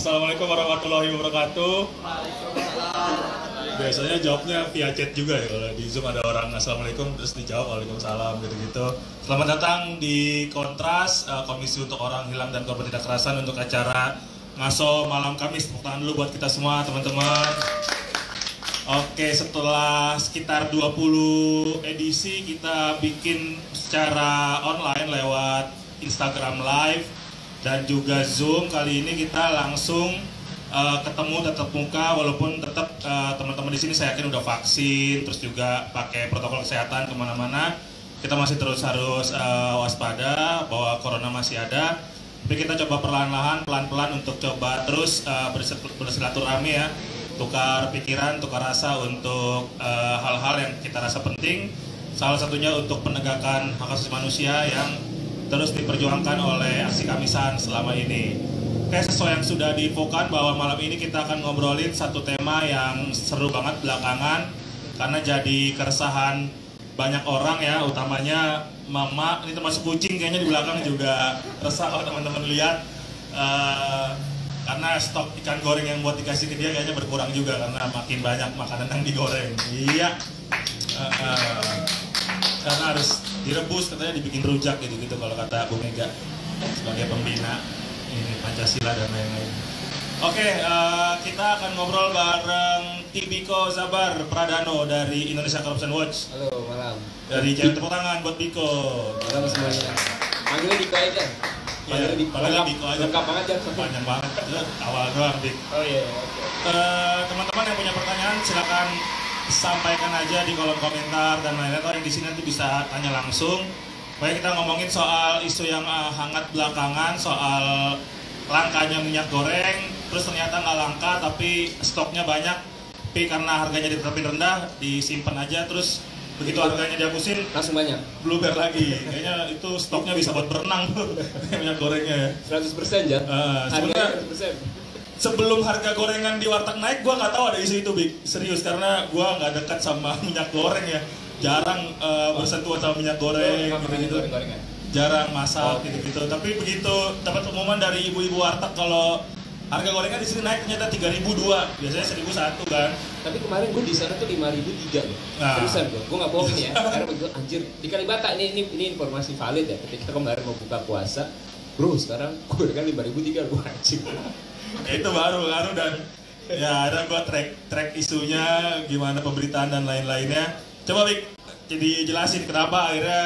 Assalamualaikum warahmatullahi wabarakatuh. Biasanya jawabnya via chat juga ya, kalau di Zoom ada orang Assalamualaikum terus dijawab Waalaikumsalam gitu-gitu. Selamat datang di Kontras, Komisi untuk Orang Hilang dan Korban Tindak Kekerasan untuk acara Ngaso malam Kamis. Tepuk tangan dulu buat kita semua teman-teman. Oke, setelah sekitar 20 edisi kita bikin secara online lewat Instagram Live dan juga Zoom. Kali ini kita langsung ketemu tatap muka, walaupun tetap teman-teman di sini saya yakin udah vaksin, terus juga pakai protokol kesehatan kemana-mana. Kita masih terus harus waspada bahwa corona masih ada. Tapi kita coba perlahan-lahan, pelan-pelan untuk coba terus bersilaturahmi ya, tukar pikiran, tukar rasa untuk hal-hal yang kita rasa penting. Salah satunya untuk penegakan hak asasi manusia yang terus diperjuangkan oleh aksi Kamisan selama ini. Kayak sesuai yang sudah diinfokan bahwa malam ini kita akan ngobrolin satu tema yang seru banget belakangan karena jadi keresahan banyak orang ya, utamanya mama, ini termasuk kucing kayaknya di belakang juga resah kalau teman-teman lihat karena stok ikan goreng yang buat dikasih ke dia kayaknya berkurang juga karena makin banyak makanan yang digoreng. Iya, karena harus direbus, katanya dibikin rujak gitu-gitu kalau kata Bu Mega sebagai pembina ini Pancasila dan lain-lain. Oke, kita akan ngobrol bareng Biko Zabar Pradano dari Indonesia Corruption Watch. Halo, malam. Dari Jangan Tepuk Tangan buat Biko. Malam semuanya. Panggilnya Biko aja. Panggilnya Biko aja. Lengkap banget ya. Panjang banget. Awal doang, Bik. Oh iya. Teman-teman yang punya pertanyaan silakan sampaikan aja di kolom komentar dan lain-lain. Atau yang di sini nanti bisa tanya langsung. Pokoknya kita ngomongin soal isu yang hangat belakangan, soal langkanya minyak goreng, terus ternyata nggak langka tapi stoknya banyak, tapi karena harganya ditetapin rendah, disimpan aja, terus begitu harganya dihapusin, langsung banyak. Blueber lagi, kayaknya itu stoknya bisa buat berenang tuh, minyak gorengnya. 100% ya? Harganya 100%. Sebelum harga gorengan di warteg naik, gue nggak tahu ada isu itu, Bik. Serius, karena gue nggak dekat sama minyak goreng ya. Jarang bersentuhan sama minyak goreng, gitu-gitu. Jarang masak, gitu-gitu. Tapi begitu dapat pengumuman dari ibu-ibu warteg kalau harga gorengan di sini naik ternyata 3.002, biasanya 1.001 kan. Tapi kemarin gue di sana tuh 5.003 loh. Seriusan gue nggak bohong ya. Karena begitu anjir dikali bata ini informasi valid ya. Ketika kemarin mau buka puasa, bro sekarang gorengan 5.003 gue anjir. Itu baru dan ya ada gua track isunya gimana pemberitaan dan lain-lainnya. Coba Bik, jadi jelasin kenapa akhirnya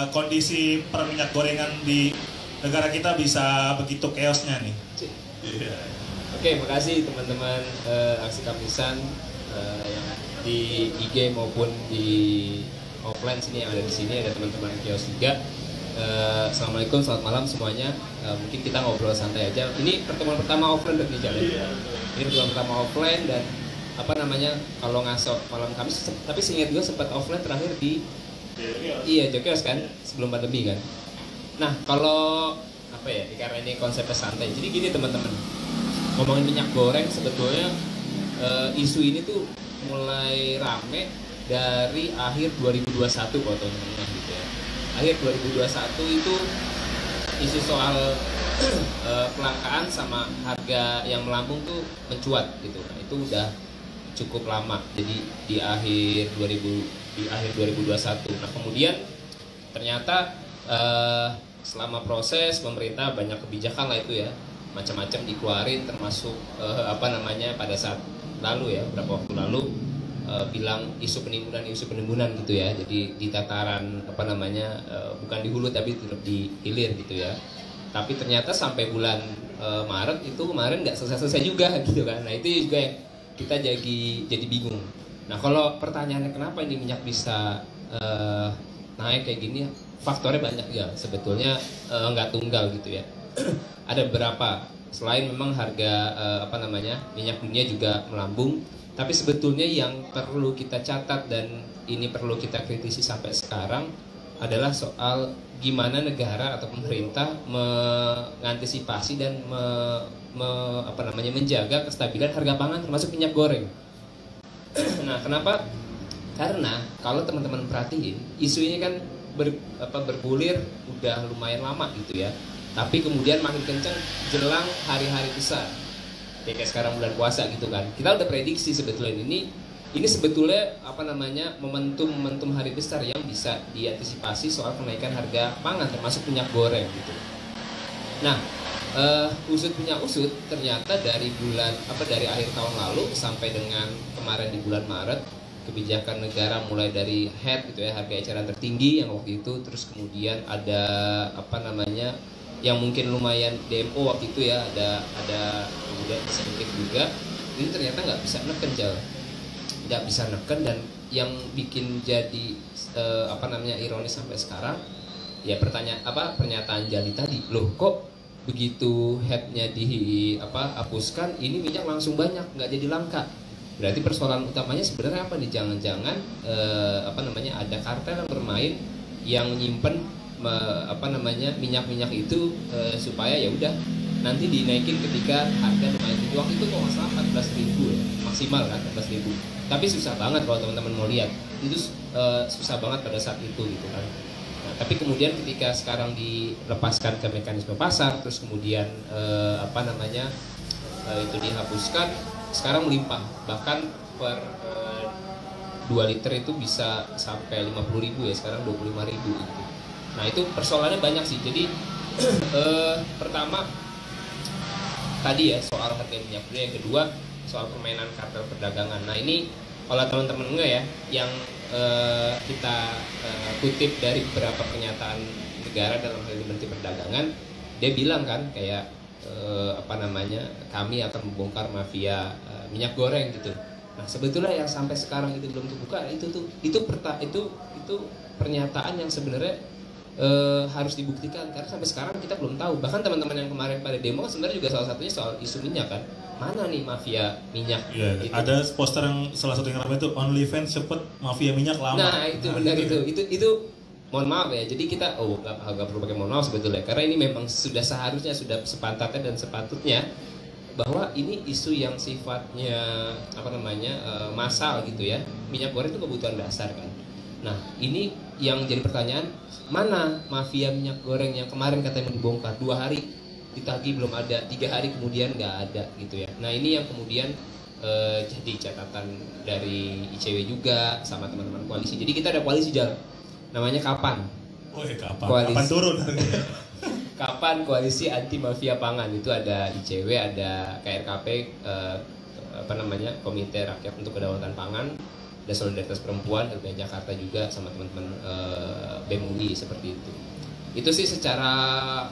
kondisi per minyak gorengan di negara kita bisa begitu chaosnya nih. Yeah. Oke, makasih teman-teman aksi Kamisan yang di IG maupun di offline sini yang ada di sini, ada teman-teman kios juga. Assalamualaikum, selamat malam semuanya. Mungkin kita ngobrol santai aja. Ini pertemuan pertama offline dari jalan. Ini pertemuan pertama offline dan apa namanya kalau Ngaso malam Kamis. Tapi seingat gue sempat offline terakhir di Jokios kan sebelum pandemi kan. Nah kalau apa ya? Karena ini konsepnya santai. Jadi gini teman-teman, ngomongin minyak goreng sebetulnya isu ini tuh mulai rame dari akhir 2021 kalau teman-teman gitu ya. Akhir 2021 itu isu soal kelangkaan sama harga yang melambung tuh mencuat gitu. Nah, itu udah cukup lama. Jadi di akhir 2021. Nah, kemudian ternyata selama proses pemerintah banyak kebijakan lah itu ya. Macam-macam dikeluarin termasuk pada saat lalu ya, beberapa waktu lalu bilang isu penimbunan gitu ya. Jadi di tataran bukan di hulu tapi di hilir gitu ya. Tapi ternyata sampai bulan Maret itu kemarin nggak selesai juga gitu kan. Nah itu juga yang kita jadi bingung. Nah kalau pertanyaannya kenapa ini minyak bisa naik kayak gini, faktornya banyak ya sebetulnya, nggak tunggal gitu ya. Ada beberapa, selain memang harga minyak dunia juga melambung. Tapi sebetulnya yang perlu kita catat dan ini perlu kita kritisi sampai sekarang adalah soal gimana negara atau pemerintah mengantisipasi dan menjaga kestabilan harga pangan termasuk minyak goreng. Nah, kenapa? Karena kalau teman-teman perhatiin isu ini kan bergulir udah lumayan lama gitu ya. Tapi kemudian makin kencang jelang hari-hari besar. kayak sekarang bulan puasa gitu kan. Kita udah prediksi sebetulnya ini sebetulnya apa namanya momentum hari besar yang bisa diantisipasi soal kenaikan harga pangan termasuk minyak goreng gitu. Nah, usut punya usut ternyata dari akhir tahun lalu sampai dengan kemarin di bulan Maret, kebijakan negara mulai dari HET gitu ya, harga eceran tertinggi yang waktu itu, terus kemudian ada apa namanya yang mungkin lumayan DMO waktu itu ya, ada kemudian sedikit juga, ini ternyata nggak bisa neken dan yang bikin jadi ironis sampai sekarang ya pernyataan Jali tadi, loh kok begitu headnya hapuskan ini minyak langsung banyak nggak jadi langka. Berarti persoalan utamanya sebenarnya apa nih? Jangan-jangan ada kartel yang bermain yang nyimpen minyak itu supaya ya udah nanti dinaikin ketika harga lumayan tinggi. Waktu itu kok nggak salah 14.000 ya, maksimal kan 14.000. Tapi susah banget kalau teman-teman mau lihat, itu susah banget pada saat itu gitu kan. Nah, tapi kemudian ketika sekarang dilepaskan ke mekanisme pasar, terus kemudian itu dihapuskan, sekarang melimpah, bahkan per 2 liter itu bisa sampai 50.000 ya, sekarang 25.000 gitu. Nah itu persoalannya banyak sih. Jadi pertama tadi ya soal harga minyak dunia, yang kedua soal permainan kartel perdagangan. Nah ini kalau teman-teman ya yang kita kutip dari beberapa pernyataan negara dalam hal ini Menteri Perdagangan, dia bilang kan kayak kami akan membongkar mafia minyak goreng gitu. Nah sebetulnya yang sampai sekarang itu belum terbuka, itu pernyataan yang sebenarnya harus dibuktikan, karena sampai sekarang kita belum tahu. Bahkan teman-teman yang kemarin pada demo sebenarnya juga salah satunya soal isu minyak kan, mana nih mafia minyak? Gitu. Ada poster yang salah satu yang ramai itu OnlyFans cepet mafia minyak lama. Nah itu benar itu mohon maaf ya. Jadi kita nggak perlu pakai mohon maaf sebetulnya, karena ini memang sudah seharusnya, sudah sepantatnya dan sepatutnya bahwa ini isu yang sifatnya massal gitu ya. Minyak goreng itu kebutuhan dasar kan. Nah ini yang jadi pertanyaan, mana mafia minyak goreng yang kemarin katanya mau dibongkar, 2 hari ditagih belum ada, 3 hari kemudian nggak ada gitu ya. Nah ini yang kemudian jadi catatan dari ICW juga sama teman-teman koalisi. Jadi kita ada koalisi jalan, namanya Kapan. Kapan turun? Kapan koalisi anti mafia pangan, itu ada ICW, ada KRKP, Komite Rakyat untuk Kedaulatan Pangan, ada Solidaritas Perempuan, LBH Jakarta juga sama teman-teman BEM UI seperti itu. Itu sih secara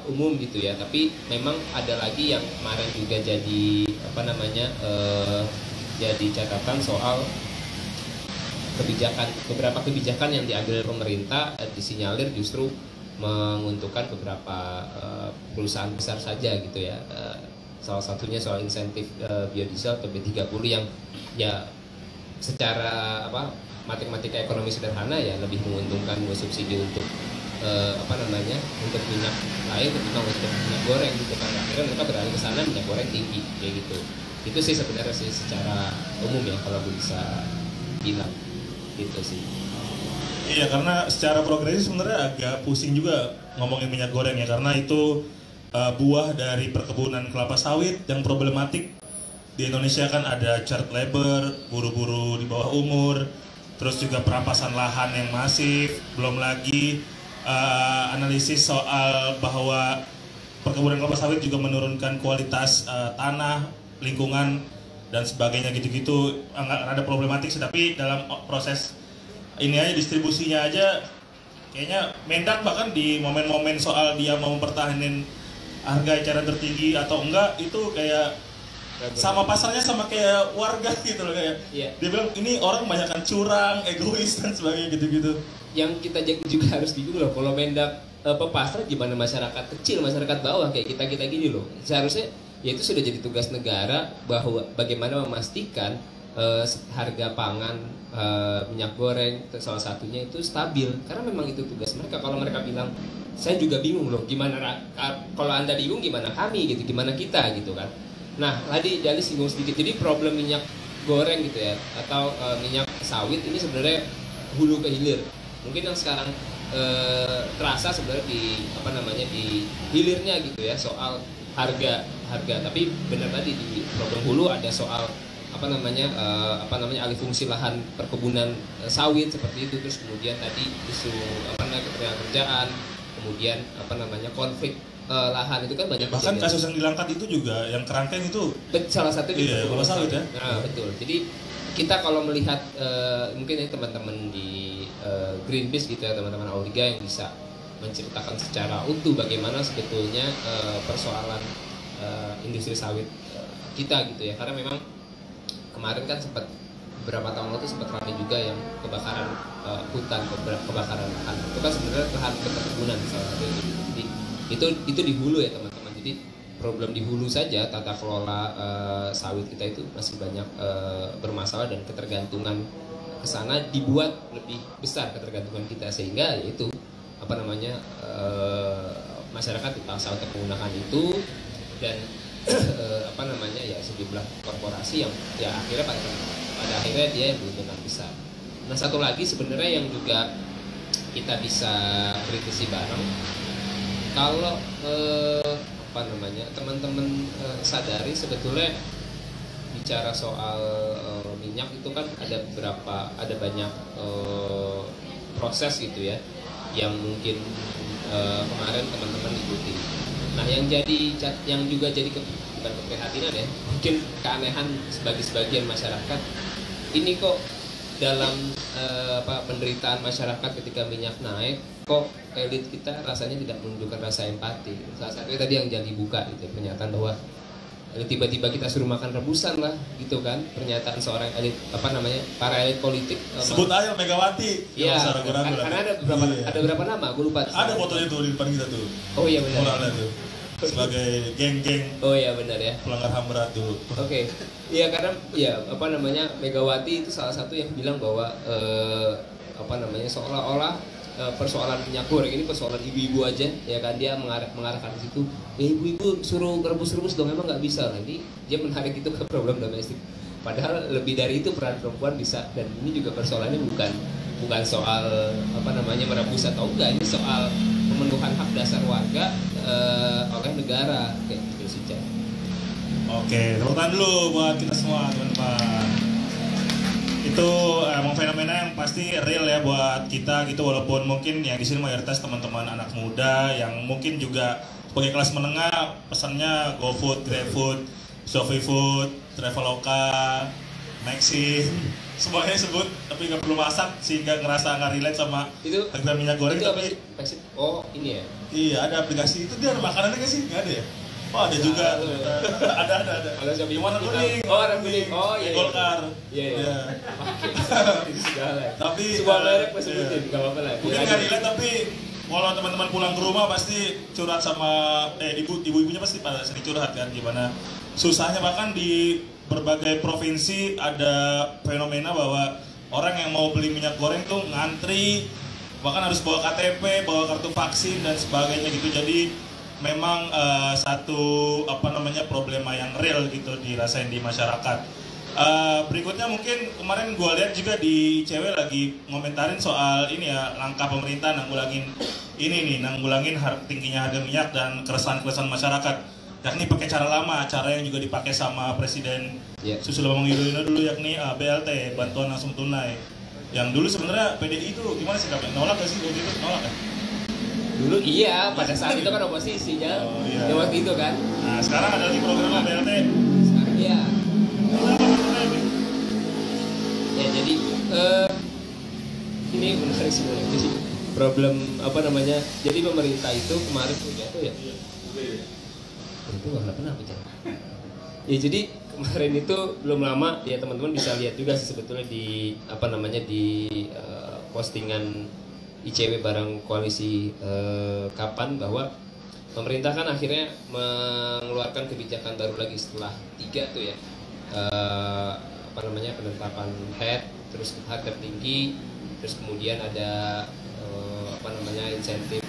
umum gitu ya. Tapi memang ada lagi yang kemarin juga jadi jadi catatan soal beberapa kebijakan yang diambil pemerintah disinyalir justru menguntungkan beberapa perusahaan besar saja gitu ya. Salah satunya soal insentif biodiesel atau B30 yang ya secara matematika ekonomi sederhana ya lebih menguntungkan subsidi untuk untuk minyak lain ketimbang untuk minyak goreng gitu kan. Akhirnya mereka beralih ke sana, minyak goreng tinggi kayak gitu. Itu sih sebenarnya sih secara umum ya kalau bisa bilang gitu sih. Iya, karena secara progresif sebenarnya agak pusing juga ngomongin minyak goreng ya, karena itu buah dari perkebunan kelapa sawit yang problematik. Di Indonesia kan ada child labor, buru-buru di bawah umur, terus juga perampasan lahan yang masif, belum lagi analisis soal bahwa perkebunan kelapa sawit juga menurunkan kualitas tanah, lingkungan, dan sebagainya gitu-gitu. Ada problematik sih, tapi dalam proses ini aja distribusinya aja kayaknya Mendak bahkan di momen-momen soal dia mau mempertahankan harga eceran tertinggi atau enggak, itu kayak sama pasarnya sama kayak warga gitu loh, kayak dia bilang ini orang banyakkan curang, egois dan sebagainya gitu-gitu. Yang kita juga harus bingung loh kalau Mendak pasar gimana masyarakat kecil, masyarakat bawah kayak kita gini loh. Seharusnya ya itu sudah jadi tugas negara bahwa bagaimana memastikan harga pangan minyak goreng salah satunya itu stabil, karena memang itu tugas mereka. Kalau mereka bilang saya juga bingung loh, gimana kalau Anda bingung gimana kami gitu, gimana kita gitu kan. Nah tadi Jali singgung sedikit, jadi problem minyak goreng gitu ya atau minyak sawit ini sebenarnya hulu ke hilir. Mungkin yang sekarang terasa sebenarnya di hilirnya gitu ya, soal harga. Tapi benar tadi di problem hulu ada soal alih fungsi lahan perkebunan sawit seperti itu, terus kemudian tadi isu ketenagakerjaan, kemudian konflik lahan itu kan banyak. Bahkan kasus yang di Langkat itu juga yang kerangkeng itu salah satu di perkebunan sawit ya. Nah, betul. Jadi kita kalau melihat mungkin ya teman-teman di Greenpeace gitu ya, teman-teman Auriga yang bisa menceritakan secara utuh bagaimana sebetulnya persoalan industri sawit kita gitu ya, karena memang kemarin kan beberapa tahun lalu sempat ramai juga yang kebakaran hutan, kebakaran lahan. Itu kan sebenarnya lahan perkebunan salah satu. Jadi itu di hulu ya teman-teman. Jadi problem di hulu saja tata kelola sawit kita itu masih banyak bermasalah, dan ketergantungan ke sana dibuat lebih besar ketergantungan kita, sehingga yaitu masyarakat dipaksa untuk menggunakan itu, dan sejumlah korporasi yang ya akhirnya pada akhirnya dia yang benar besar. Nah, satu lagi sebenarnya yang juga kita bisa kritisi bareng, kalau teman-teman sadari sebetulnya bicara soal minyak itu kan ada banyak proses gitu ya, yang mungkin kemarin teman-teman ikuti. Nah, yang juga jadi bukan keprihatinan ya, mungkin keanehan bagi sebagian masyarakat. Ini kok dalam penderitaan masyarakat ketika minyak naik, kok elit kita rasanya tidak menunjukkan rasa empati. Salah satunya tadi yang jadi buka gitu, pernyataan bahwa tiba-tiba kita suruh makan rebusan lah gitu kan, pernyataan seorang elit para elit politik. Sebut aja Megawati. Iya, karena ada berapa nama, gue lupa. Ada fotonya tuh di depan kita tuh. Oh iya benar. Orangnya tuh sebagai geng-geng. Oh iya benar ya. Pelanggar HAM berat dulu. Oke. Iya, karena ya Megawati itu salah satu yang bilang bahwa seolah-olah persoalan minyak goreng ini persoalan ibu-ibu aja ya kan, dia mengarahkan ke situ. Ibu-ibu suruh rebus-rebus dong, emang nggak bisa. Nanti dia menarik itu ke problem domestik. Padahal lebih dari itu peran perempuan bisa, dan ini juga persoalannya bukan soal merebus atau enggak, ini soal pemenuhan hak dasar warga oleh negara kayak gitu sih. Oke, tepuk tangan dulu buat kita semua teman-teman. Itu emang fenomena yang pasti real ya buat kita gitu, walaupun mungkin yang di sini mayoritas teman-teman anak muda yang mungkin juga sebagai kelas menengah pesannya GoFood, GrabFood, ShopeeFood, Traveloka, Maxi, semuanya sebut tapi nggak perlu masak sehingga ngerasa nggak relate sama itu, harga minyak goreng. Tapi oh ini ya? Iya, ada aplikasi itu, dia ada makanannya nggak sih? Nggak ada ya? Oh ada juga, ada. Ada warna kuning. Oh warna kuning. Oh iya. Golkar. Iya. Itu segala. Tapi sebuah merek pasti sebutin, nggak apa-apa lah. Mungkin nggak relate, tapi kalau teman-teman pulang ke rumah pasti curhat sama ibu-ibunya pasti pada sering curhat kan, gimana susahnya. Bahkan di berbagai provinsi ada fenomena bahwa orang yang mau beli minyak goreng tuh ngantri, bahkan harus bawa KTP, bawa kartu vaksin dan sebagainya gitu. Jadi memang satu problema yang real gitu dirasain di masyarakat. Berikutnya mungkin kemarin gue lihat juga di ICW lagi ngomentarin soal ini ya, langkah pemerintah nanggulangin tingginya harga minyak dan keresahan masyarakat, yakni pakai cara lama, cara yang juga dipakai sama Presiden Susilo Bambang Yudhoyono dulu, yakni BLT, bantuan langsung tunai. Yang dulu sebenarnya PDI itu gimana sih, nolak gak sih waktu itu? Nolak kan? Dulu iya, pada saat itu kan oposisinya. Oh, iya. Waktu itu kan. Nah, sekarang ada lagi programnya BLT. Sekarang iya. Ya jadi ini menarik sebenarnya sih. Problem jadi pemerintah itu kemarin tuh ya. Itu nggak pernah bicara. Ya jadi kemarin itu belum lama ya, teman-teman bisa lihat juga sih sebetulnya di postingan ICW bareng koalisi kapan, bahwa pemerintah kan akhirnya mengeluarkan kebijakan baru lagi setelah 3 tuh ya, penetapan head, terus harga tertinggi, terus kemudian ada insentif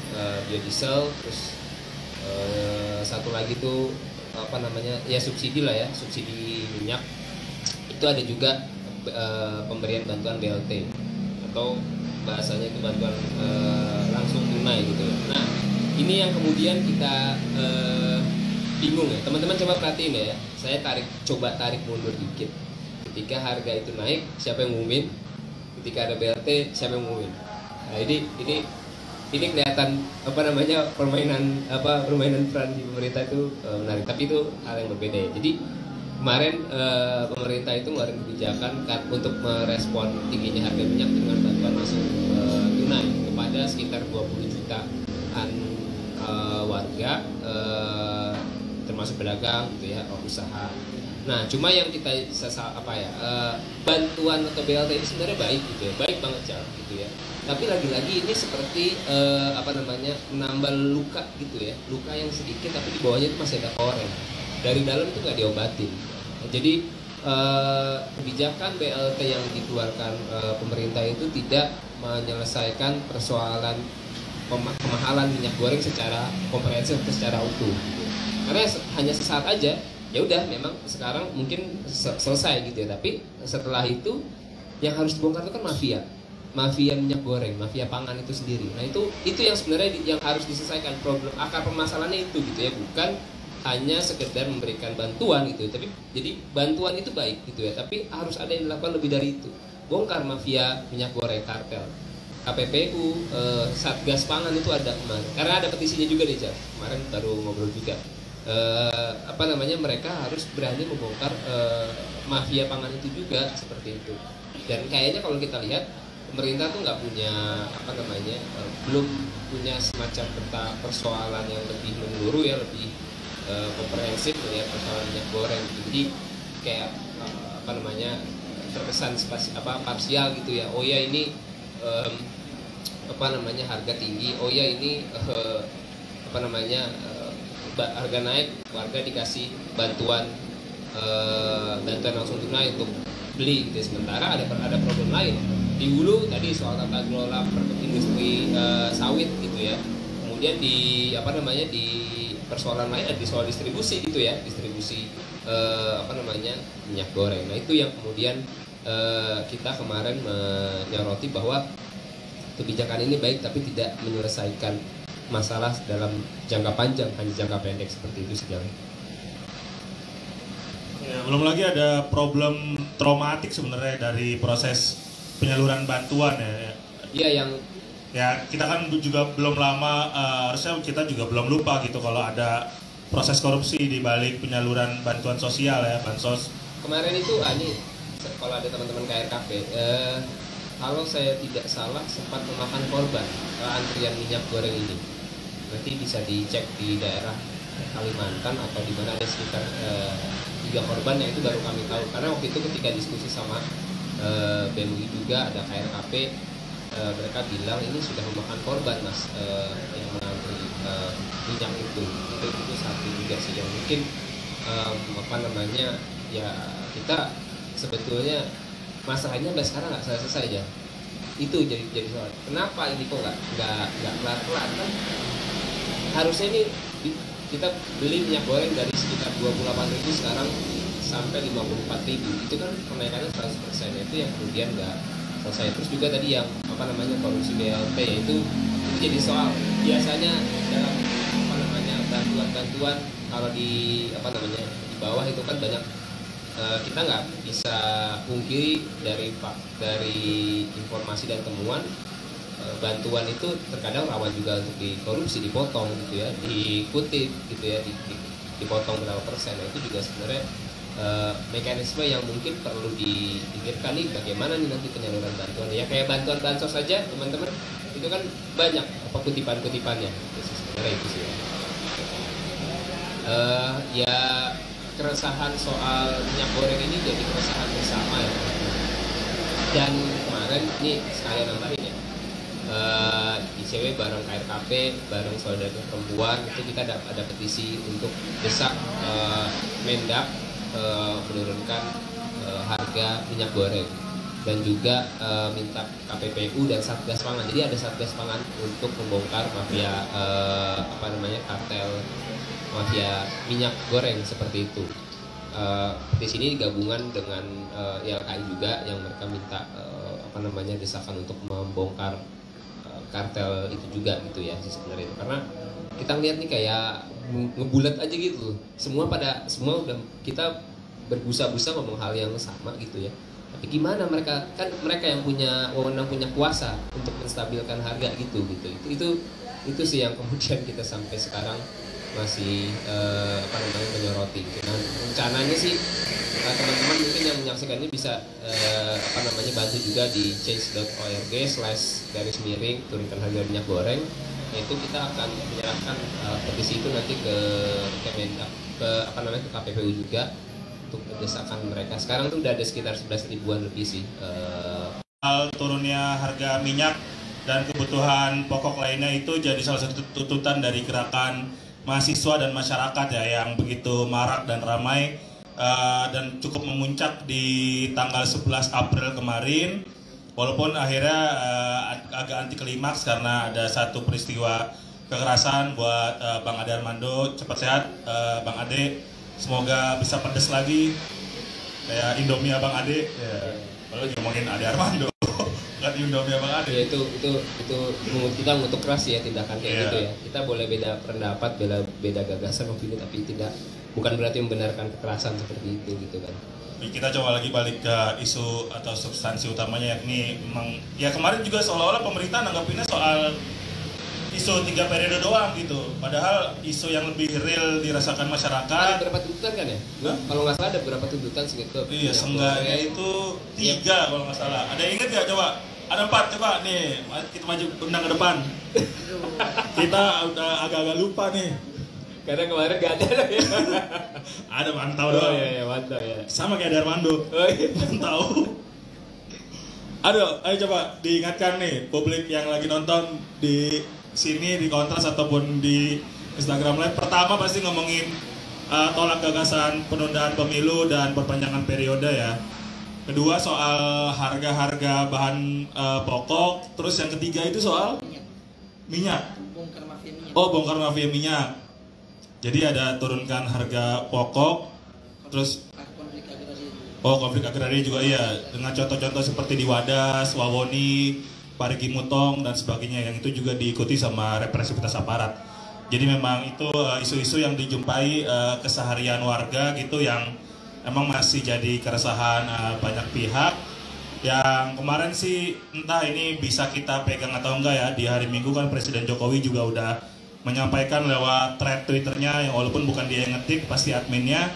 biodiesel, terus satu lagi tuh subsidi lah ya, subsidi minyak. Itu ada juga pemberian bantuan BLT atau bahasanya itu bantuan langsung tunai gitu. Nah, ini yang kemudian kita bingung ya. Teman-teman coba perhatiin ya. Saya coba tarik mundur dikit. Ketika harga itu naik, siapa yang ngumumin? Ketika ada BLT, siapa yang ngumumin? Nah, ini kelihatan permainan peran di pemerintah itu menarik. Tapi itu hal yang berbeda ya. Jadi kemarin pemerintah itu ngeluarin kebijakan untuk merespon tingginya harga minyak dengan bantuan langsung tunai kepada sekitar 20 jutaan warga, termasuk pedagang gitu ya, usaha. Nah, cuma yang kita bantuan atau BLT ini sebenarnya baik gitu ya, baik banget gitu ya. Tapi lagi-lagi ini seperti menambal luka gitu ya, luka yang sedikit tapi di bawahnya itu masih ada koreng. Dari dalam itu nggak diobatin. Jadi kebijakan BLT yang dikeluarkan pemerintah itu tidak menyelesaikan persoalan kemahalan minyak goreng secara komprehensif atau secara utuh. Karena hanya sesaat aja, ya udah memang sekarang mungkin selesai gitu ya. Tapi setelah itu yang harus dibongkar itu kan mafia minyak goreng, mafia pangan itu sendiri. Nah itu yang sebenarnya yang harus diselesaikan, problem akar permasalahannya itu gitu ya, bukan hanya sekedar memberikan bantuan gitu ya. Tapi jadi bantuan itu baik gitu ya, tapi harus ada yang dilakukan lebih dari itu. Bongkar mafia minyak goreng, kartel. KPPU, Satgas Pangan itu ada kemarin. Karena ada petisinya juga deh, Jar. Kemarin baru ngobrol juga. Mereka harus berani membongkar mafia pangan itu juga seperti itu. Dan kayaknya kalau kita lihat pemerintah tuh nggak punya belum punya semacam peta persoalan yang lebih menyeluruh ya, lebih komprehensif ya persoalan minyak goreng gitu. Jadi kayak terkesan parsial gitu ya. Oh ya ini harga tinggi. Oh ya ini harga naik, warga dikasih bantuan langsung tunai untuk beli gitu. Sementara ada problem lain di hulu tadi soal tata kelola industri sawit gitu ya. Kemudian di persoalan lain ada di soal distribusi gitu ya, minyak goreng. Nah itu yang kemudian kita kemarin menyoroti bahwa kebijakan ini baik tapi tidak menyelesaikan masalah dalam jangka panjang, hanya jangka pendek seperti itu sejauh ini. Ya, belum lagi ada problem traumatik sebenarnya dari proses penyaluran bantuan ya. Iya ya kita kan juga belum lama, harusnya kita juga belum lupa gitu kalau ada proses korupsi di balik penyaluran bantuan sosial ya, bansos. Kemarin itu kalau ada teman-teman KRKP, kalau saya tidak salah sempat memakan korban antrian minyak goreng ini. Nanti bisa dicek di daerah Kalimantan atau di mana ada sekitar 3 korban yang itu baru kami tahu. Karena waktu itu ketika diskusi sama BMUI juga ada KRKP, mereka bilang ini sudah memakan korban mas, yang mengantri minyak itu satu juga sih yang mungkin ya kita sebetulnya masalahnya sampai sekarang nggak selesai aja. Itu jadi soal. Kenapa ini kok nggak kelar-kelar kan? Harusnya ini kita beli minyak goreng dari sekitar 28.000 sekarang sampai 54.000. Itu kan kenaikannya 100%. Itu yang kemudian nggak selesai. Terus juga tadi yang korupsi BLT itu jadi soal. Biasanya dalam bantuan kalau di bawah itu kan banyak. Kita nggak bisa pungkiri dari informasi dan temuan, bantuan itu terkadang rawan juga untuk dikorupsi, dipotong gitu ya, dikutip gitu ya, dipotong berapa persen. Nah, itu juga sebenarnya mekanisme yang mungkin perlu dipikirkan nih, bagaimana nih nanti penyaluran bantuan ya, kayak bantuan bansos saja teman-teman itu kan banyak kutipan-kutipannya sebenarnya itu sih ya. Keresahan soal minyak goreng ini jadi keresahan bersama ya. Dan kemarin ini sekalian nambahin ya, ICW bareng KRKP, bareng Saudara Perempuan itu kita ada petisi untuk desak Mendak menurunkan harga minyak goreng, dan juga minta KPPU dan Satgas Pangan. Jadi ada Satgas Pangan untuk membongkar mafia kartel mafia minyak goreng seperti itu. Di sini gabungan dengan YLKI juga yang mereka minta desakan untuk membongkar kartel itu juga gitu ya sih sebenarnya, karena kita lihat nih kayak ngebulat aja gitu, semua udah kita berbusa-busa ngomong hal yang sama gitu ya. Tapi gimana mereka yang punya wewenang, punya kuasa untuk menstabilkan harga gitu. Itu sih yang kemudian kita sampai sekarang masih menyoroti gitu. Nah, rencananya sih teman-teman mungkin yang menyaksikan ini bisa bantu juga di change.org/turunkan harga minyak goreng. Yaitu kita akan menyerahkan petisi itu nanti ke KPPU juga untuk mendesakan mereka. Sekarang tuh udah ada sekitar 11 ribuan lebih sih. Turunnya harga minyak dan kebutuhan pokok lainnya itu jadi salah satu tuntutan dari gerakan mahasiswa dan masyarakat ya, yang begitu marak dan ramai dan cukup memuncak di tanggal 11 April kemarin. Walaupun akhirnya agak anti klimaks karena ada satu peristiwa kekerasan. Buat Bang Ade Armando, cepat sehat Bang Ade, semoga bisa pedes lagi kayak Indomie Bang Ade ya. Kalau ngomongin Ade Armando kan Indomie Bang Ade ya, itu kita mengutuk keras ya tindakan kayak gitu ya. Kita boleh beda pendapat, beda gagasan, opini, tapi bukan berarti membenarkan kekerasan seperti itu gitu kan. Kita coba lagi balik ke isu atau substansi utamanya, yakni memang ya kemarin juga seolah-olah pemerintah nanggapinnya soal isu 3 periode doang gitu, padahal isu yang lebih real dirasakan masyarakat. Ada beberapa tuntutan kan ya? Kalau nggak salah ada beberapa tuntutan segitu. Iya, seenggaknya itu 3 kalau nggak salah. Ada yang ingat nggak? Coba, ada 4, coba nih kita maju undang ke depan. Kita udah agak-agak lupa nih. Karena kemarin gak ada ya. Ada mantau doang. Iya, mantau ya. Sama kayak Darmando. Mantau. Aduh, ayo coba diingatkan nih publik yang lagi nonton di sini di Kontras ataupun di Instagram Live. Pertama pasti ngomongin tolak gagasan penundaan pemilu dan perpanjangan periode ya. Kedua soal harga-harga bahan pokok. Terus yang ketiga itu soal minyak. Bongkar mafia minyak. Oh, bongkar mafia minyak. Jadi ada turunkan harga pokok, terus konflik agraria juga iya, dengan contoh-contoh seperti di Wadas, Wawoni, Parigi Mutong dan sebagainya, yang itu juga diikuti sama represivitas aparat. Jadi memang itu isu-isu yang dijumpai keseharian warga gitu, yang emang masih jadi keresahan banyak pihak. Yang kemarin sih entah ini bisa kita pegang atau enggak ya, di hari Minggu kan Presiden Jokowi juga udah menyampaikan lewat thread Twitternya, yang walaupun bukan dia yang ngetik, pasti adminnya.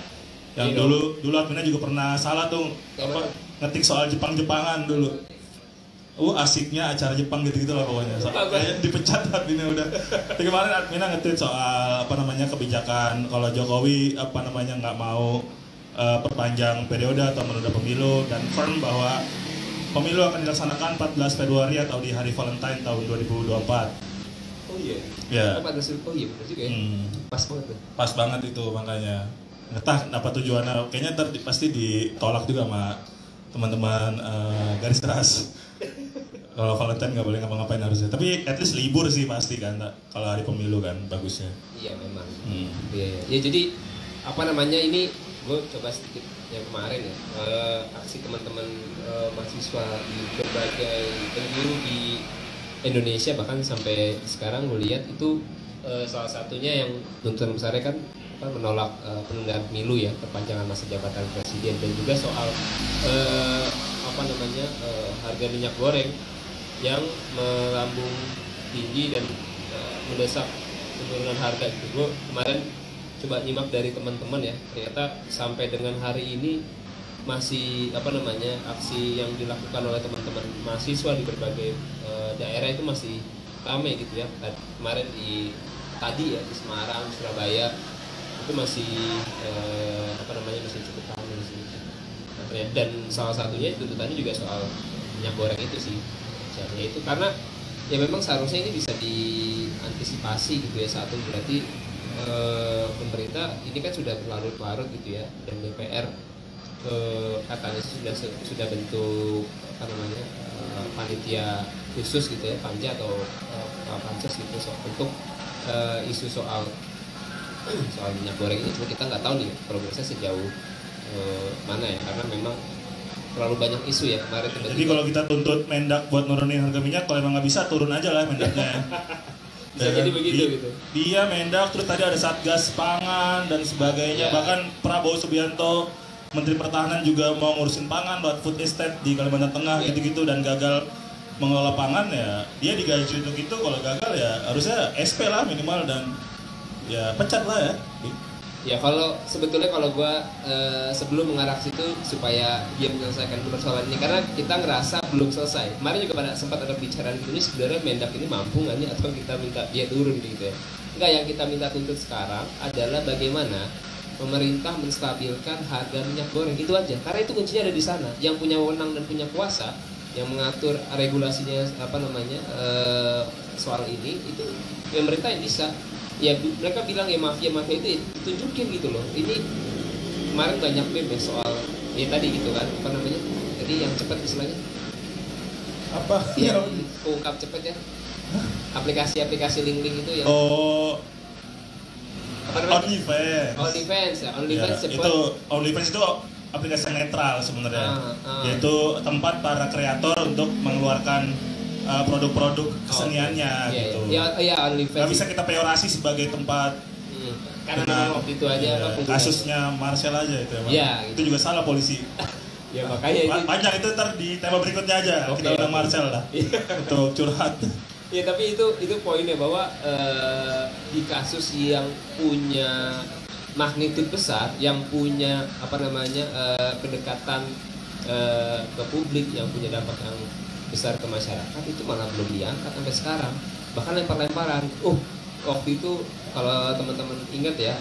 Yang dulu adminnya juga pernah salah tuh, ngetik soal Jepang-Jepangan dulu. Asiknya acara Jepang gitu-gitu lah pokoknya. Kayaknya dipecat adminnya udah. Tapi kemarin adminnya nge-tweet soal kebijakan kalau Jokowi nggak mau perpanjang periode atau menunda pemilu, dan firm bahwa pemilu akan dilaksanakan 14 Februari atau di hari Valentine tahun 2024. Oh iya. Ya. Benar juga ya. Pas banget tuh. Pas banget itu, makanya entah apa tujuannya, kayaknya pasti ditolak juga sama teman-teman garis keras. Kalau Valentine nggak boleh ngapa-ngapain harusnya. Tapi at least libur sih pasti kan, kalau hari pemilu kan bagusnya. Iya memang. Iya. Ya jadi ini gue coba sedikit yang kemarin ya, aksi teman-teman mahasiswa di berbagai penjuru di Indonesia, bahkan sampai sekarang gue lihat itu salah satunya yang tuntutan besarnya kan menolak penundaan pemilu ya, perpanjangan masa jabatan presiden, dan juga soal harga minyak goreng yang melambung tinggi dan mendesak penurunan harga gitu. Gue kemarin coba nyimak dari teman-teman ya, ternyata sampai dengan hari ini masih aksi yang dilakukan oleh teman-teman mahasiswa di berbagai daerah itu masih ramai gitu ya. Kemarin di Semarang, Surabaya itu masih masih cukup ramai di sini. Dan salah satunya tuntutannya juga soal minyak goreng itu sih. Jadi itu karena ya memang seharusnya ini bisa diantisipasi gitu ya. Satu berarti pemerintah ini kan sudah berlarut-larut gitu ya, dan DPR katanya sudah bentuk panitia khusus gitu ya, panja atau pansus gitu untuk isu soal minyak goreng ini. Cuma kita nggak tahu nih progresnya sejauh mana ya, karena memang terlalu banyak isu ya kemarin. Jadi kalau kita tuntut Mendak buat nurunin harga minyak, kalau emang nggak bisa turun aja lah Mendaknya. Bisa jadi begitu gitu. Dia Mendak, terus tadi ada Satgas Pangan dan sebagainya. Bahkan Prabowo Subianto, Menteri Pertahanan juga mau ngurusin pangan buat food estate di Kalimantan Tengah gitu-gitu dan gagal mengelola pangan ya. Dia digaji untuk itu, kalau gagal ya harusnya SP lah minimal dan ya pecat lah ya. Ya kalau sebetulnya kalau gue sebelum mengarah situ supaya dia menyelesaikan persoalan ini, karena kita ngerasa belum selesai. Kemarin juga sempat ada bicaraan gitu, ini sebenarnya Mendak ini mampu nggak nih atau kita minta dia turun gitu ya. Enggak, yang kita minta tuntut sekarang adalah bagaimana pemerintah menstabilkan harga minyak goreng, itu aja. Karena itu kuncinya ada di sana. Yang punya wewenang dan punya kuasa yang mengatur regulasinya soal ini itu pemerintah yang bisa. Ya mereka bilang ya mafia itu tunjukin gitu loh. Ini kemarin banyak meme soal ya tadi gitu kan, apa namanya? Jadi yang cepat istilahnya apa? Yang ungkap cepat ya. Aplikasi link-link itu yang OnlyFans cepat. Itu OnlyFans itu aplikasi netral sebenarnya. Yaitu tempat para kreator untuk mengeluarkan produk-produk keseniannya gitu. Iya, OnlyFans. Gak bisa kita peorasi sebagai tempat. Karena waktu itu aja kasusnya Marcel aja itu emang. Ya, gitu. Itu juga salah polisi. Ya makanya panjang itu ntar di tema berikutnya aja. Kita undang Marcel lah untuk curhat. Ya tapi itu poinnya bahwa di kasus yang punya magnitud besar, yang punya pendekatan ke publik, yang punya dampak yang besar ke masyarakat, itu malah belum diangkat sampai sekarang. Bahkan lempar-lemparan. Waktu itu kalau teman-teman ingat ya,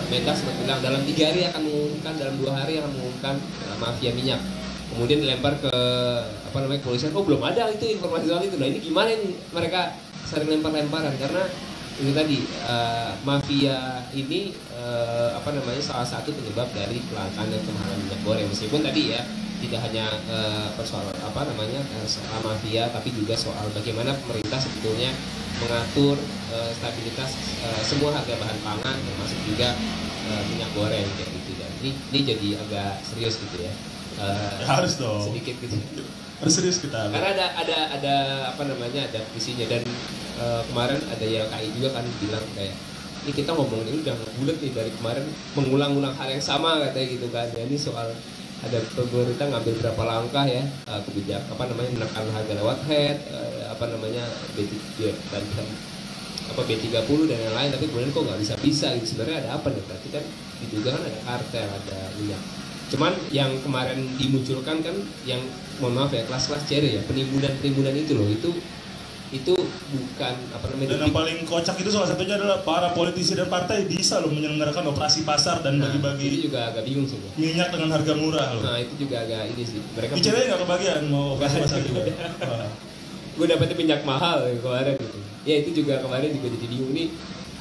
Mendak sempat bilang dalam 3 hari akan mengumumkan, dalam 2 hari akan mengumumkan mafia minyak. Kemudian dilempar ke kepolisian. Belum ada itu informasi soal itu. Nah ini gimana nih mereka sering lempar-lemparan, karena ini tadi mafia ini salah satu penyebab dari kelangkaan dan kemahalan minyak goreng. Meskipun tadi ya tidak hanya persoalan soal mafia, tapi juga soal bagaimana pemerintah sebetulnya mengatur stabilitas semua harga bahan pangan, termasuk juga minyak goreng kayak gitu. Dan ini jadi agak serius gitu ya. Harus dong. Sedikit gitu. Harus serius kita. Karena ada visinya, dan kemarin ada YLKI juga kan bilang kayak ini kita ngomongin ini udah bulat nih dari kemarin, mengulang-ulang hal yang sama katanya gitu kan. Ya, ini soal ada pemerintah ngambil berapa langkah ya kebijakan menekan harga lewat head B30 dan lain-lain, tapi kemudian kok nggak bisa gitu. Sebenarnya ada apa nih? Berarti kan diduga kan ada kartel, ada minyak. Cuman yang kemarin dimunculkan kan yang mohon maaf ya kelas-kelas ceri ya, penimbunan itu loh, itu bukan dan yang paling kocak itu salah satunya adalah para politisi dan partai bisa loh menyelenggarakan operasi pasar dan bagi-bagi. Itu juga agak bingung sih minyak dengan harga murah loh. Nah itu juga agak ini sih, mereka di cewek nggak kebagian mau operasi pasar juga. Gue dapetnya minyak mahal kemarin gitu ya, itu juga kemarin juga jadi bingung nih.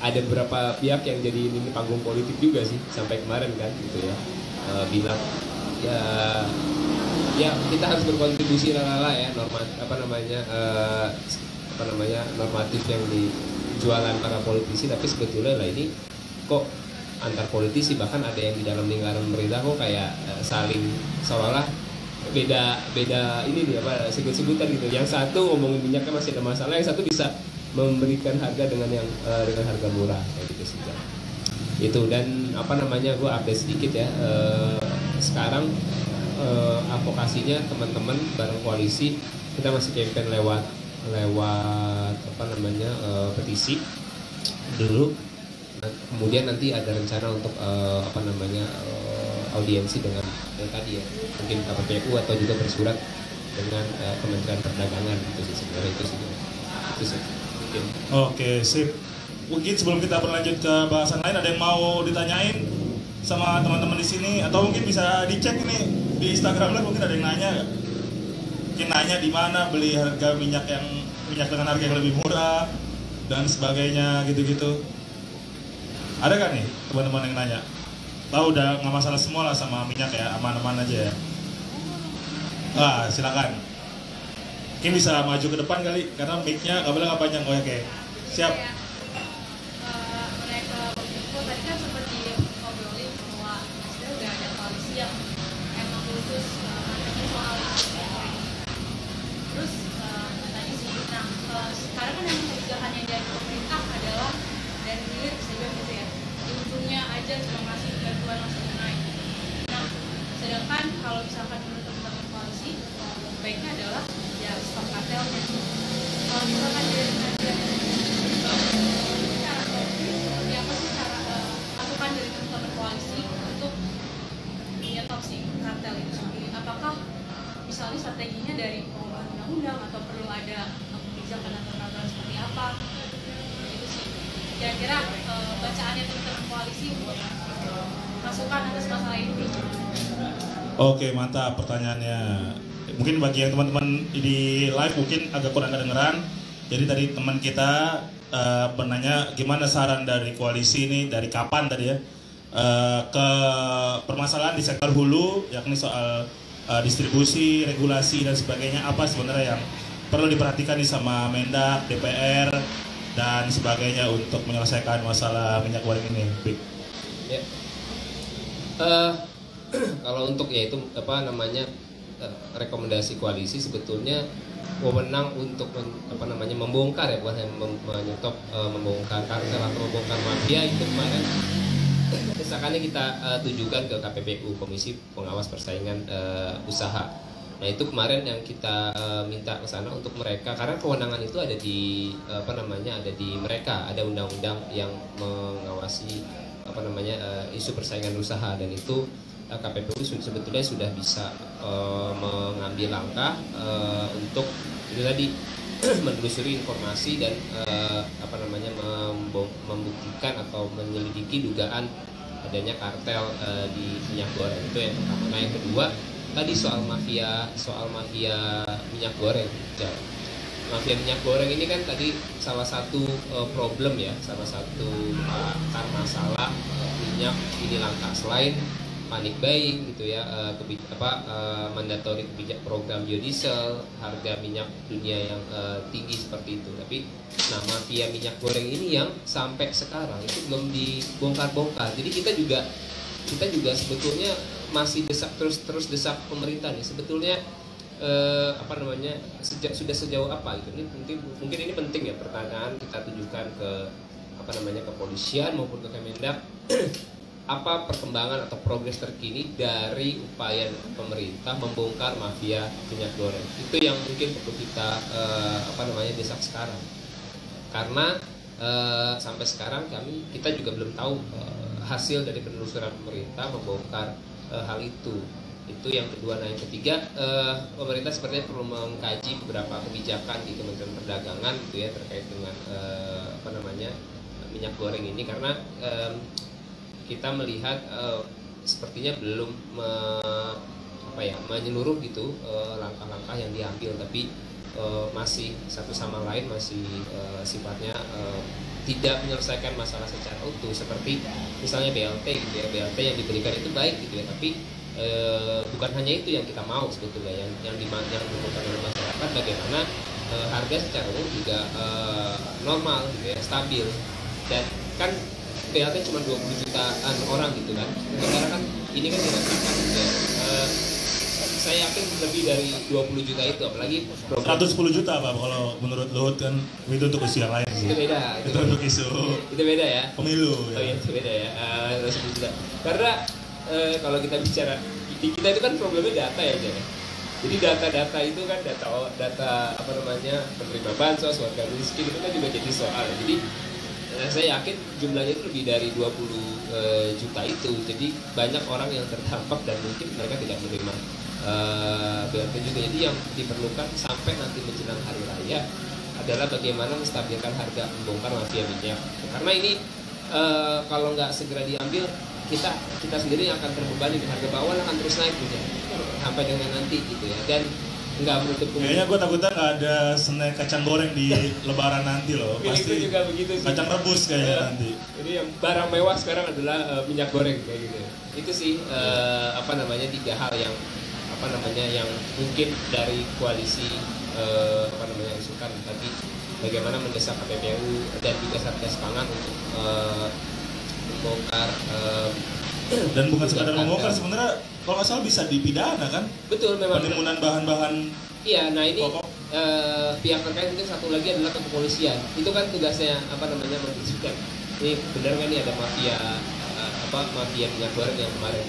Ada beberapa pihak yang jadi ini panggung politik juga sih sampai kemarin kan gitu ya, bilang ya kita harus berkontribusi ya normatif yang dijualan para politisi, tapi sebetulnya lah ini kok antar politisi, bahkan ada yang di dalam lingkaran pemerintah kok kayak saling seolah-olah beda ini dia sebut-sebutan gitu. Yang satu ngomongin minyaknya masih ada masalah, yang satu bisa memberikan harga dengan harga murah kayak gitu sih. Itu dan gue update sedikit ya, sekarang advokasinya teman-teman bareng koalisi kita masih campaign lewat petisi dulu. Kemudian nanti ada rencana untuk audiensi dengan tadi ya, mungkin KPPU atau juga bersurat dengan Kementerian Perdagangan gitu sih sebenarnya. Itu sih. Oke, sip. Mungkin sebelum kita berlanjut ke bahasan lain, ada yang mau ditanyain sama teman-teman di sini, atau mungkin bisa dicek ini di Instagram lah, mungkin ada yang nanya. Mungkin nanya di mana beli harga minyak dengan harga yang lebih murah dan sebagainya gitu-gitu. Ada kan nih teman-teman yang nanya? Tahu udah nggak masalah semua lah sama minyak ya, aman-aman aja ya. Silakan. Mungkin bisa maju ke depan kali, karena mic-nya nggak boleh nggak panjang. Oke. Siap. Tadi kan seperti ngobrolin bahwa udah ada koalisi yang emang kalau misalkan menurut teman-teman koalisi, baiknya adalah ya stop kartelnya. Kalau misalkan dari cara seperti apa sih cara lakukan dari teman-teman koalisi untuk menyetop si kartel itu sendiri? Apakah misalnya strateginya dari perubahan undang-undang atau perlu ada kebijakan atau peraturan seperti apa? Itu sih kira-kira bacaannya teman-teman koalisi buat masukan atas masalah ini. Oke, mantap pertanyaannya. Mungkin bagi yang teman-teman di live mungkin agak kurang kedengeran. Jadi tadi teman kita bertanya gimana saran dari koalisi ini, dari kapan tadi ya, ke permasalahan di sektor hulu, yakni soal distribusi, regulasi dan sebagainya, apa sebenarnya yang perlu diperhatikan nih sama Mendak, DPR dan sebagainya untuk menyelesaikan masalah minyak goreng ini. Big. Ya. Kalau untuk ya itu apa namanya rekomendasi koalisi sebetulnya wewenang untuk membongkar ya, bukan menyetop membongkar kartel atau membongkar mafia itu kemarin desakannya kita tujukan ke KPPU, Komisi Pengawas Persaingan Usaha. Nah itu kemarin yang kita minta ke sana untuk mereka, karena kewenangan itu ada di ada di mereka, ada undang-undang yang mengawasi isu persaingan usaha, dan itu KPPU sebetulnya sudah bisa mengambil langkah untuk itu tadi menelusuri informasi dan membuktikan atau menyelidiki dugaan adanya kartel di minyak goreng. Itu yang pertama. Nah yang kedua tadi soal mafia minyak goreng. Mafia minyak goreng ini kan tadi salah satu problem ya, salah satu akar masalah minyak ini langka. Selain panic buying gitu ya, mandatory program biodiesel, harga minyak dunia yang tinggi seperti itu. Tapi mafia minyak goreng ini yang sampai sekarang itu belum dibongkar-bongkar. Jadi kita juga sebetulnya masih terus desak pemerintah nih. Sebetulnya sudah sejauh apa gitu. Ini mungkin ini penting ya, pertanyaan kita tujukan ke kepolisian maupun ke Kemendak. Apa perkembangan atau progres terkini dari upaya pemerintah membongkar mafia minyak goreng? Itu yang mungkin perlu kita desak sekarang. Karena sampai sekarang kita juga belum tahu hasil dari penelusuran pemerintah membongkar hal itu. Itu yang kedua. Nah yang ketiga, pemerintah sepertinya perlu mengkaji beberapa kebijakan di Kementerian Perdagangan gitu ya, terkait dengan minyak goreng ini, karena kita melihat sepertinya belum menyeluruh gitu langkah-langkah yang diambil, tapi masih satu sama lain masih sifatnya tidak menyelesaikan masalah secara utuh. Seperti misalnya BLT gitu ya, BLT yang diberikan itu baik gitu ya, tapi bukan hanya itu yang kita mau sebetulnya. Yang dibutuhkan oleh masyarakat bagaimana harga secara umum juga normal gitu ya, stabil. Dan kan BLT cuma 20 jutaan orang gitu kan. Sementara kan ini kan dirasakan gitu ya. Saya yakin lebih dari 20 juta itu, apalagi 110 juta Pak kalau menurut Luhut kan. Itu untuk isu yang lain sih. Itu beda. Itu untuk isu. Itu beda ya. Pemilu. Oh iya, itu beda ya. 110 juta. Karena kalau kita bicara kita itu kan problemnya data ya, Jan. Jadi data itu kan data penerima bansos, warga miskin itu kan juga jadi soal. Jadi saya yakin jumlahnya itu lebih dari 20 juta itu. Jadi banyak orang yang terdampak dan mungkin mereka tidak menerima BLT juga. Jadi yang diperlukan sampai nanti menjelang hari raya adalah bagaimana menstabilkan harga, membongkar mafia minyak. Karena ini kalau nggak segera diambil, kita sendiri yang akan terbebani, harga bawah akan terus naik gitu sampai dengan nanti gitu ya. Dan nggak menutup kemungkinan. Kayaknya gue takutnya nggak ada snack kacang goreng di Lebaran nanti loh. Pasti juga begitu sih. Kacang rebus kayaknya nanti. Jadi yang barang mewah sekarang adalah minyak goreng kayak gitu. Itu sih tiga hal yang yang mungkin dari koalisi usulkan tadi, bagaimana mendesak KPPU dan juga Satgas Pangan untuk membongkar dan bukan sekadar membongkar, sebenarnya kalau nggak salah bisa dipidana kan? Betul, memang penimbunan bahan-bahan. Iya, nah ini pihak terkait mungkin satu lagi adalah kepolisian. Itu kan tugasnya membuktikan ini benar nggak nih ada mafia minyak goreng yang kemarin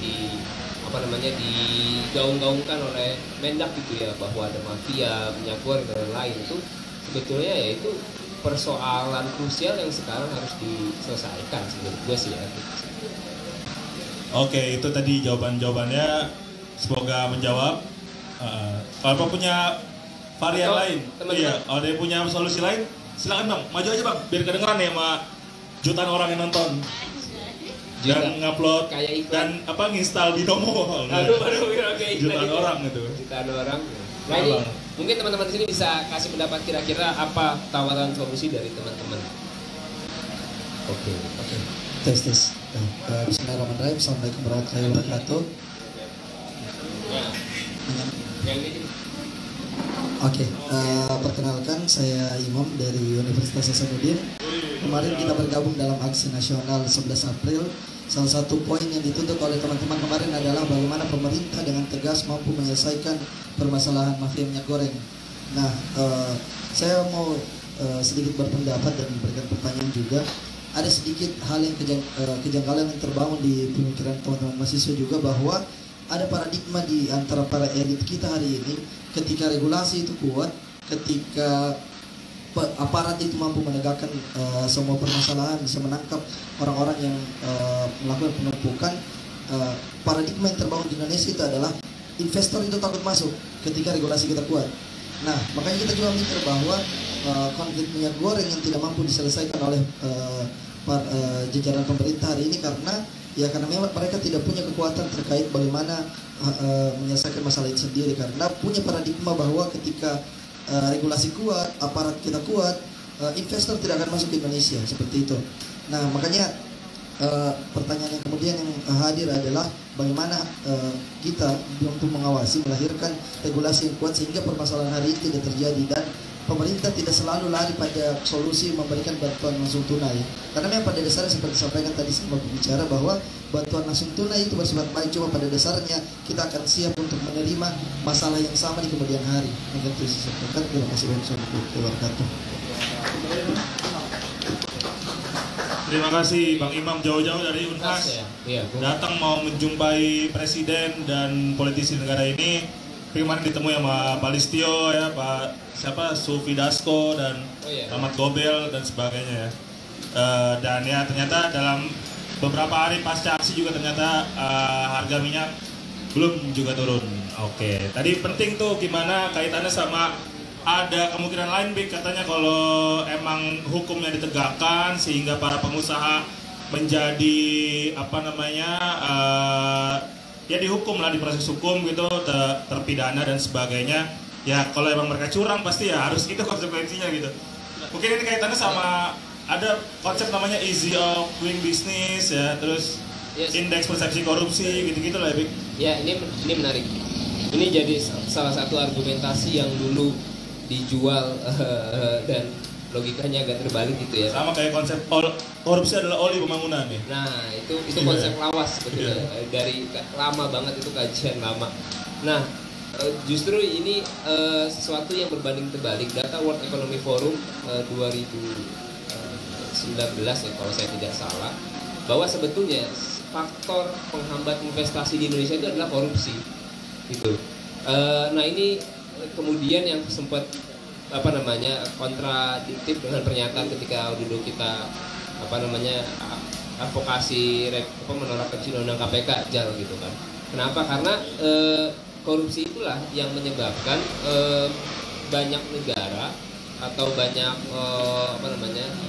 apa namanya digaung-gaungkan oleh Mendak gitu ya, bahwa ada mafia minyak goreng dan lain, itu sebetulnya ya itu persoalan krusial yang sekarang harus diselesaikan menurut gue sih ya. Oke, itu tadi jawabannya, semoga menjawab. Kalau punya varian lain, iya, kalau ada yang punya solusi lain, silakan bang, maju aja bang, biar kedengeran ya sama jutaan orang yang nonton. Dan ngupload dan nginstal Binomo. Aduh, oke. Jutaan orang itu. Jutaan orang. Nah ini mungkin teman-teman di sini bisa kasih pendapat kira-kira apa tawaran solusi dari teman-teman. Oke. Tes. Bismillahirrahmanirrahim. Assalamualaikum warahmatullahi wabarakatuh. Oke, perkenalkan saya Imam dari Universitas Hasanuddin. Kemarin kita bergabung dalam aksi nasional 11 April. Salah satu poin yang dituntut oleh teman-teman kemarin adalah bagaimana pemerintah dengan tegas mampu menyelesaikan permasalahan mafia minyak goreng. Nah, saya mau sedikit berpendapat dan memberikan pertanyaan juga. Ada sedikit hal yang kejanggalan yang terbangun di pemikiran teman-teman mahasiswa juga, bahwa ada paradigma di antara para elit kita hari ini, ketika regulasi itu kuat, ketika aparat itu mampu menegakkan semua permasalahan, bisa menangkap orang-orang yang melakukan penumpukan, paradigma yang terbangun di Indonesia itu adalah investor itu takut masuk ketika regulasi kita kuat. Nah, makanya kita juga mikir bahwa konflik minyak goreng yang tidak mampu diselesaikan oleh jajaran pemerintah hari ini karena memang mereka tidak punya kekuatan terkait bagaimana menyelesaikan masalah itu sendiri, karena punya paradigma bahwa ketika regulasi kuat, aparat kita kuat, investor tidak akan masuk ke Indonesia, seperti itu. Nah, makanya pertanyaan yang kemudian yang hadir adalah bagaimana kita mampu mengawasi, melahirkan regulasi yang kuat sehingga permasalahan hari ini tidak terjadi, dan pemerintah tidak selalu lari pada solusi memberikan bantuan langsung tunai. Karena memang pada dasarnya seperti disampaikan tadi sama bicara bahwa bantuan langsung tunai itu bersifat baik, cuma pada dasarnya kita akan siap untuk menerima masalah yang sama di kemudian hari. Mungkin itu saya sampaikan. Terima kasih warahmatullahi wabarakatuh. Terima kasih Bang Imam, jauh-jauh dari Unhas datang mau menjumpai presiden dan politisi negara ini. Kemarin ditemui sama Pak Listio ya, Pak Sufi Dasko dan Ahmad Gobel dan sebagainya ya. Dan ya ternyata dalam beberapa hari pasca aksi juga ternyata harga minyak belum juga turun. Oke, tadi penting tuh gimana kaitannya sama ada kemungkinan lain, Bik, katanya kalau emang hukumnya ditegakkan sehingga para pengusaha menjadi ya dihukum lah, di proses hukum gitu, terpidana dan sebagainya. Ya kalau emang mereka curang pasti ya harus itu konsekuensinya gitu. Mungkin ini kaitannya sama ada konsep namanya easy of doing business ya, terus indeks persepsi korupsi gitu-gitu lah ya, Bik. Ya ini menarik. Ini jadi salah satu argumentasi yang dulu dijual dan logikanya agak terbalik gitu ya. Sama kayak konsep korupsi adalah oli pembangunan nih. Nah, itu konsep lawas sebetulnya. Dari lama banget, itu kajian lama. Nah, justru ini sesuatu yang berbanding terbalik. Data World Economic Forum 2019 ya kalau saya tidak salah, bahwa sebetulnya faktor penghambat investasi di Indonesia itu adalah korupsi. Gitu. Nah, ini kemudian yang sempat kontradiktif dengan pernyataan ketika dulu kita advokasi menolak undang KPK jal gitu kan. Kenapa? Karena korupsi itulah yang menyebabkan banyak negara atau banyak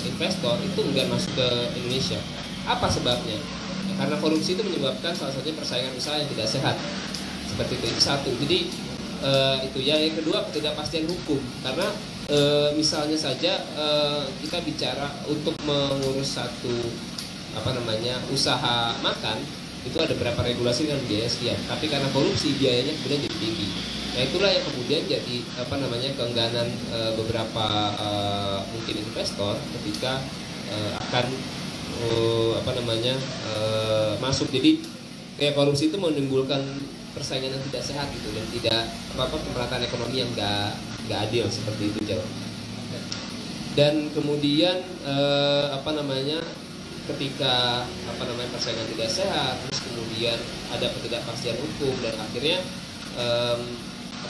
investor itu enggan masuk ke Indonesia. Apa sebabnya? Karena korupsi itu menyebabkan salah satunya persaingan usaha yang tidak sehat. Seperti itu satu. Jadi itu ya. Yang kedua, ketidakpastian hukum, karena misalnya saja kita bicara untuk mengurus satu usaha makan itu ada berapa regulasi dengan biaya sekian, tapi karena korupsi biayanya kemudian jadi tinggi. Nah itulah yang kemudian jadi keengganan beberapa mungkin investor ketika akan masuk. Jadi kayak korupsi itu menimbulkan persaingan yang tidak sehat gitu, dan tidak pemerataan ekonomi yang nggak adil seperti itu jauh. Dan kemudian ketika persaingan tidak sehat, terus kemudian ada ketidakpastian hukum, dan akhirnya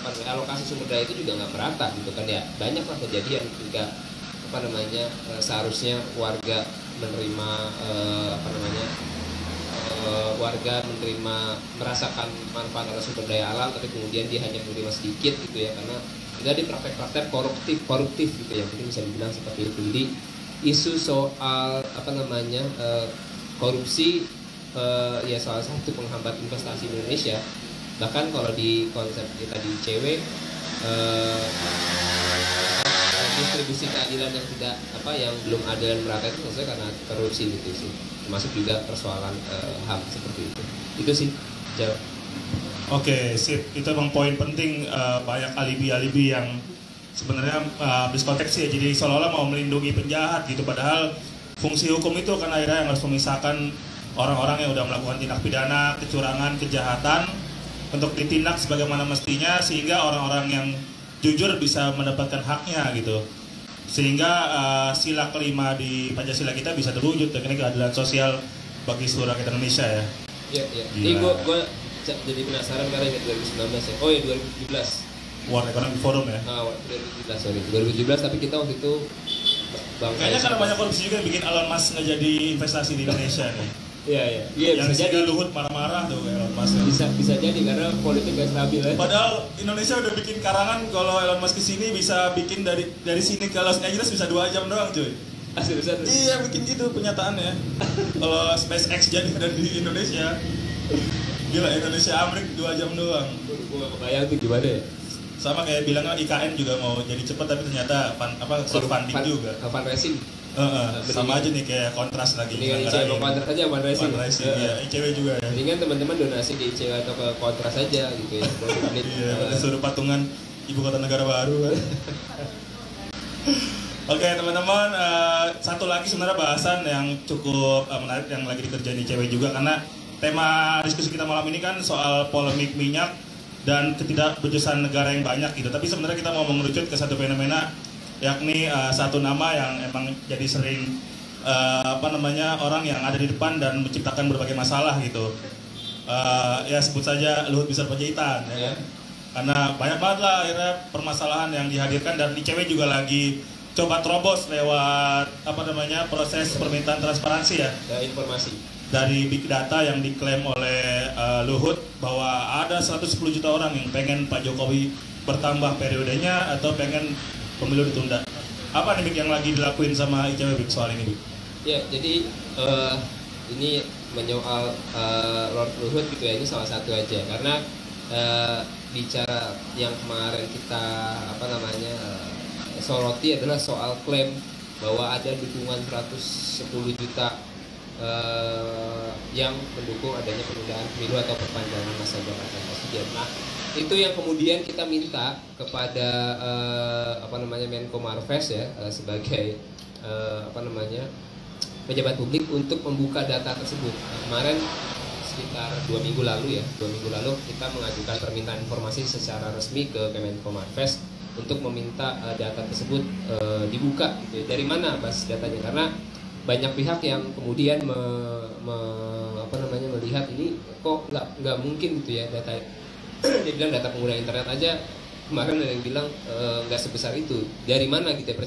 alokasi sumber daya itu juga nggak merata gitu kan ya. Banyaklah kejadian ketika seharusnya warga menerima warga merasakan manfaat atas sumber daya alam, tapi kemudian dia hanya menerima sedikit gitu ya, karena ada di praktek-praktek koruptif gitu ya, mungkin bisa dibilang seperti itu. Jadi isu soal korupsi ya salah satu penghambat investasi di Indonesia. Bahkan kalau di konsep kita di ICW, distribusi keadilan yang belum adil dan merata itu maksudnya karena korupsi gitu sih, termasuk juga persoalan HAM seperti itu. Itu sih jawab. Oke, sip. Itu emang poin penting. Banyak alibi-alibi yang sebenarnya habis konteks ya, jadi seolah-olah mau melindungi penjahat gitu, padahal fungsi hukum itu kan akhirnya yang harus memisahkan orang-orang yang udah melakukan tindak pidana, kecurangan, kejahatan untuk ditindak sebagaimana mestinya, sehingga orang-orang yang jujur bisa mendapatkan haknya gitu, sehingga sila kelima di Pancasila kita bisa terwujud, dan ini keadilan sosial bagi seluruh rakyat Indonesia ya. Iya. Ini gue jadi penasaran karena ingat 2019 ya. Oh ya 2017. World Economic Forum ya. 2017 tapi kita waktu itu kayaknya karena banyak korupsi juga yang bikin Elon Musk nggak jadi investasi di Indonesia nih. Iya, yang bisa jadi. Luhut marah-marah tuh Elon Musk. Bisa jadi karena politik gak stabil ya. Padahal Indonesia udah bikin karangan kalau Elon Musk kesini bisa bikin dari sini ke Los Angeles bisa 2 jam doang cuy. Seriusan? Iya, bikin gitu penyataannya. Kalau SpaceX jadi dari Indonesia, gila, Indonesia Amerika 2 jam doang. Gue gak kebayang tuh gimana ya. Sama kayak bilangnya IKN juga mau jadi cepat, tapi ternyata crowdfunding juga. Fundraising. Sama aja nih kayak kontras lagi. Dengan ICW kontras aja fundraising. Iya, ICW juga ya. Mendingan teman-teman donasi di ICW atau ke kontras aja gitu ya. Iya, suruh patungan ibu kota negara baru kan. Oke teman-teman, satu lagi sebenarnya bahasan yang cukup menarik yang lagi dikerjain ICW juga, karena tema diskusi kita malam ini kan soal polemik minyak dan ketidakbejusan negara yang banyak gitu. Tapi sebenarnya kita mau mengerucut ke satu fenomena, yakni satu nama yang emang jadi sering orang yang ada di depan dan menciptakan berbagai masalah gitu. Ya sebut saja Luhut Binsar Panjaitan ya kan? Karena banyak banget lah akhirnya permasalahan yang dihadirkan, dan ICW juga lagi coba terobos lewat proses permintaan transparansi ya. Informasi dari big data yang diklaim oleh Luhut bahwa ada 110 juta orang yang pengen Pak Jokowi bertambah periodenya atau pengen pemilu ditunda. Apa nih Bik yang lagi dilakuin sama ICW Bik soal ini Bik? Ya, jadi ini menyoal Lord Luhut gitu ya, ini salah satu aja, karena bicara yang kemarin kita soroti adalah soal klaim bahwa ada dukungan 110 juta yang mendukung adanya penundaan pemilu atau perpanjangan masa jabatan presiden. Nah, itu yang kemudian kita minta kepada Menko Marves ya, sebagai pejabat publik untuk membuka data tersebut. Kemarin sekitar 2 minggu lalu kita mengajukan permintaan informasi secara resmi ke Menko Marves untuk meminta data tersebut dibuka gitu. Dari mana basis datanya? Karena banyak pihak yang kemudian melihat ini kok nggak mungkin gitu ya data. Dia bilang data pengguna internet aja kemarin ada yang bilang nggak sebesar itu. Dari mana gitu ya